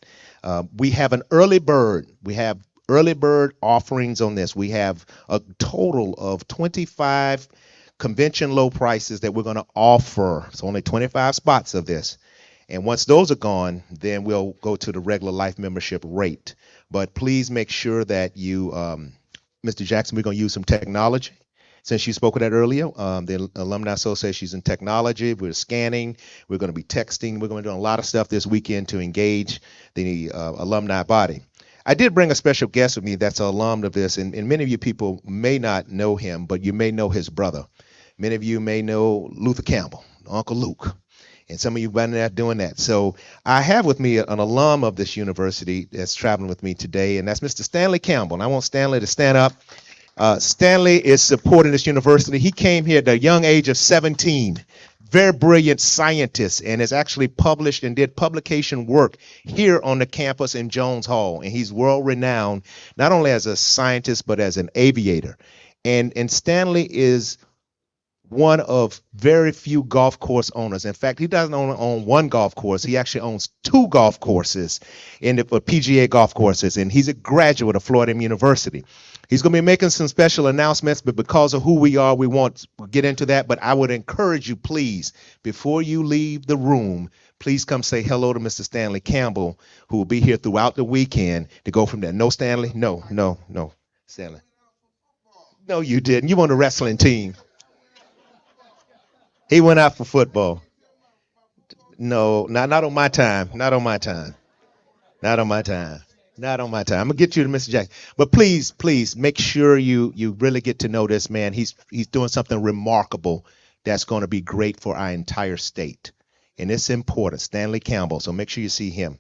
We have an early bird. We have early bird offerings on this. We have a total of 25 convention low prices that we're going to offer. It's only 25 spots of this. And once those are gone, then we'll go to the regular life membership rate. But please make sure that you, Mr. Jackson, we're going to use some technology. Since you spoke of that earlier, the Alumni Association is in technology. We're scanning. We're going to be texting. We're going to be doing a lot of stuff this weekend to engage the alumni body. I did bring a special guest with me that's an alum of this, and many of you people may not know him, but you may know his brother. Many of you may know Luther Campbell, Uncle Luke, and some of you been there doing that. So I have with me an alum of this university that's traveling with me today, and that's Mr. Stanley Campbell. And I want Stanley to stand up. Stanley is supporting this university. He came here at the young age of 17. Very brilliant scientist, and has actually published and did publication work here on the campus in Jones Hall. And he's world renowned, not only as a scientist, but as an aviator. And Stanley is one of very few golf course owners. In fact, he doesn't only own one golf course. He actually owns 2 golf courses in the PGA golf courses. And he's a graduate of Florida University. He's going to be making some special announcements, but because of who we are, we won't get into that. But I would encourage you, please, before you leave the room, please come say hello to Mr. Stanley Campbell, who will be here throughout the weekend to go from there. No, Stanley? No, Stanley. No, you didn't. You on the wrestling team. He went out for football. No, not on my time. Not on my time. Not on my time. Not on my time. I'm gonna get you to Mr. Jackson. But please, please make sure you really get to know this man. He's doing something remarkable that's going to be great for our entire state. And it's important. Stanley Campbell. So make sure you see him.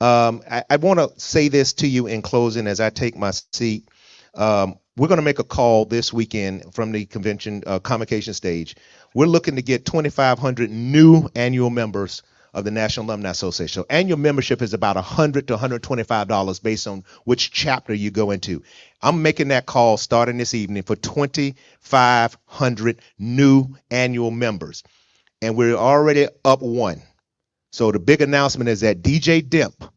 I want to say this to you in closing as I take my seat. We're going to make a call this weekend from the convention convocation stage. We're looking to get 2,500 new annual members of the National Alumni Association. So annual membership is about $100 to $125 based on which chapter you go into. I'm making that call starting this evening for 2,500 new annual members. And we're already up one. So the big announcement is that DJ Demp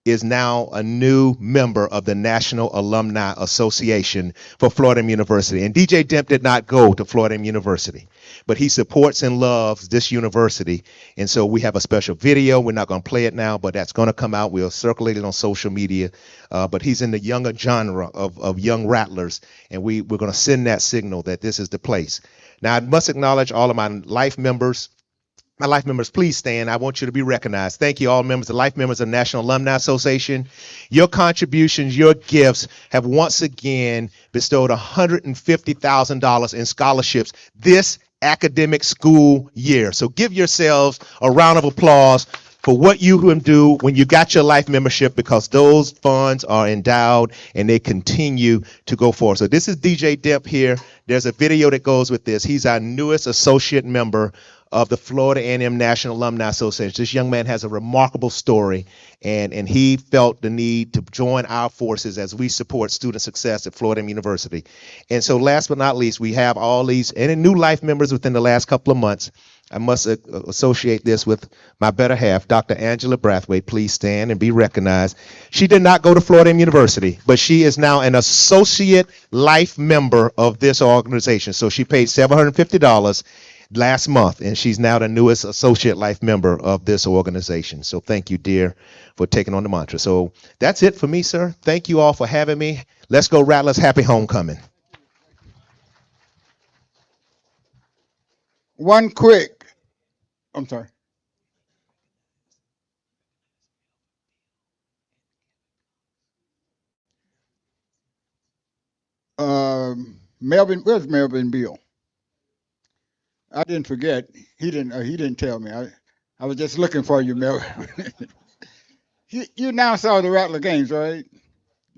is now a new member of the National Alumni Association for Florida University. And DJ Demp did not go to Florida University, but he supports and loves this university. And so we have a special video. We're not going to play it now, but that's going to come out. We'll circulate it on social media. But he's in the younger genre of young rattlers. And we're going to send that signal that this is the place. Now, I must acknowledge all of my life members. My life members, please stand. I want you to be recognized. Thank you, all members, the life members of the National Alumni Association. Your contributions, your gifts have once again bestowed $150,000 in scholarships this academic school year. So give yourselves a round of applause for what you do when you got your life membership, because those funds are endowed and they continue to go forward. So this is DJ Demp here. There's a video that goes with this. He's our newest associate member of the Florida A&M National Alumni Association. This young man has a remarkable story, and he felt the need to join our forces as we support student success at Florida University. And so last but not least, we have all these and new life members within the last couple of months. I must associate this with my better half, Dr. Angela Brathwaite. Please stand and be recognized. She did not go to Florida University, but she is now an associate life member of this organization. So she paid $750 last month, and she's now the newest associate life member of this organization. So thank you, dear, for taking on the mantra. So that's it for me, sir. Thank you all for having me. Let's go Rattlers. Happy homecoming. One quick, I'm sorry. Melvin, where's Melvin Beal? I didn't forget. He didn't tell me. I was just looking for you, Melvin. You announced all the Rattler games, right?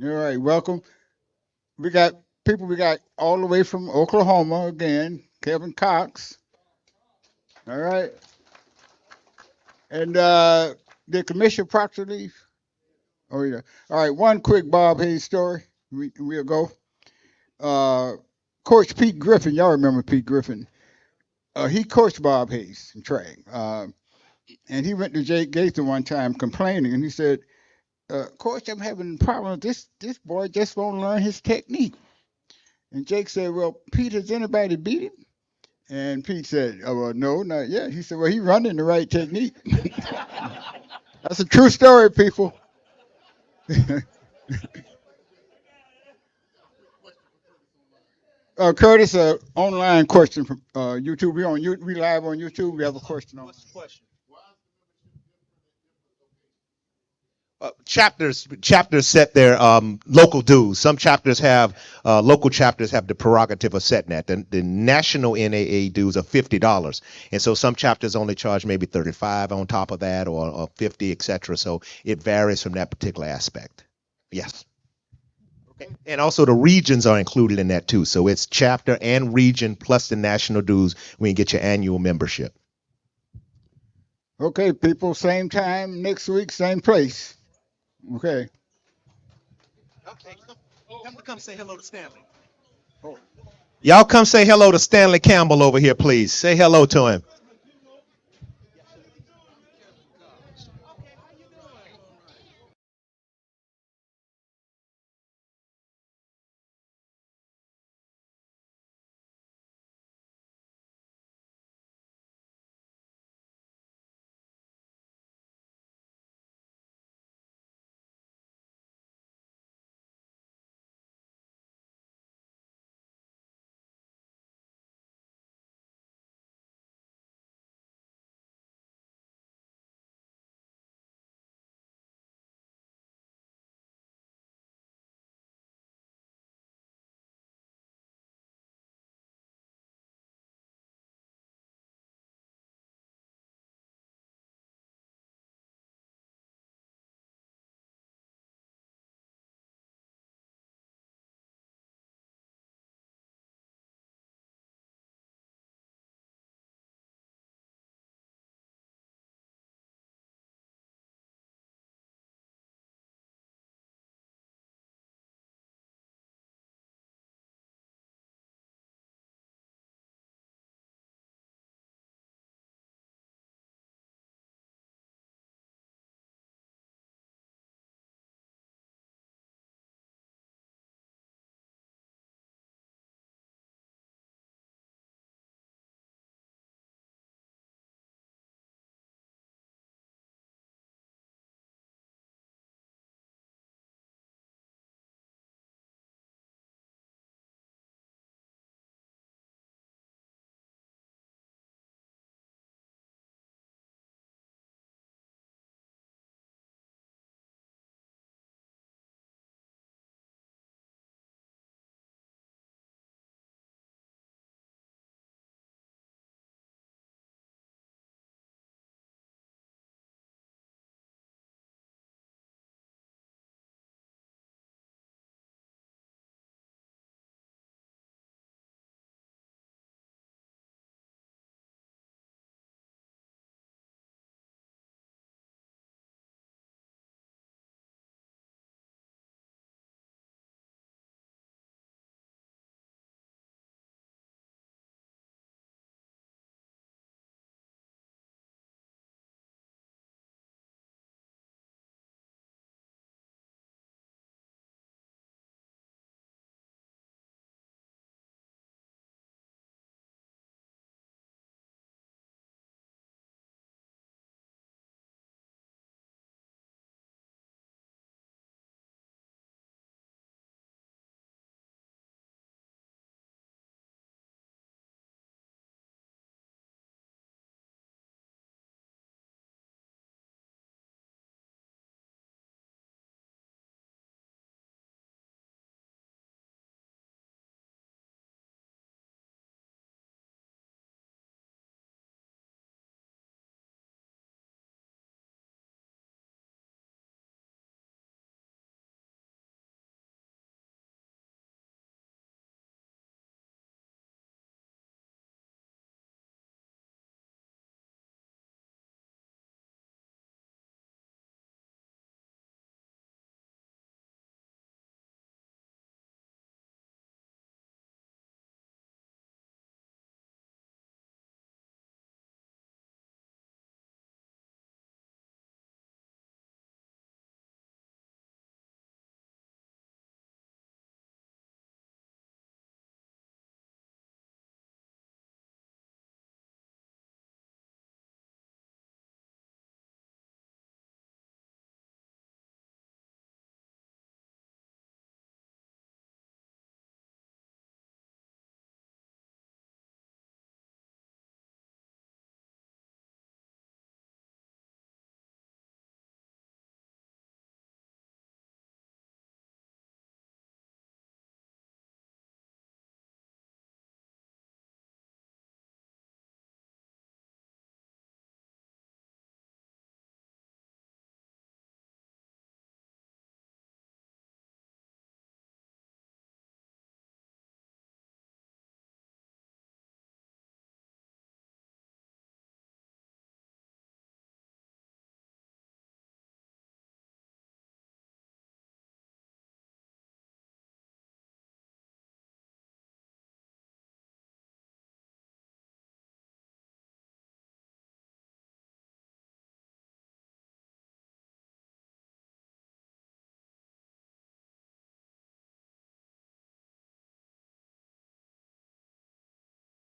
All right, welcome. We got people. We got all the way from Oklahoma again. Kevin Cox. All right. And did Commissioner Proctor leave? Oh yeah. All right. One quick Bob Hayes story. We'll go. Coach Pete Griffin. Y'all remember Pete Griffin? He coached Bob Hayes in track. And he went to Jake Gaither one time complaining, and he said, Coach, I'm having a problem. This boy just won't learn his technique. And Jake said, well, Pete, has anybody beat him? And Pete said, oh, well, no, not yet. He said, well, he's running the right technique. That's a true story, people. Curtis, online question from YouTube. We live on YouTube. We have a question on. What's the question? Chapters set their local dues. Some chapters have local chapters have the prerogative of setting that. The national NAA dues are $50, and so some chapters only charge maybe $35 on top of that, or $50, etc. So it varies from that particular aspect. Yes. Okay. And also the regions are included in that too. So it's chapter and region plus the national dues when you get your annual membership. Okay, people, same time next week, same place. Okay. Okay. Come say hello to Stanley. Y'all come say hello to Stanley Campbell over here, please. Say hello to him.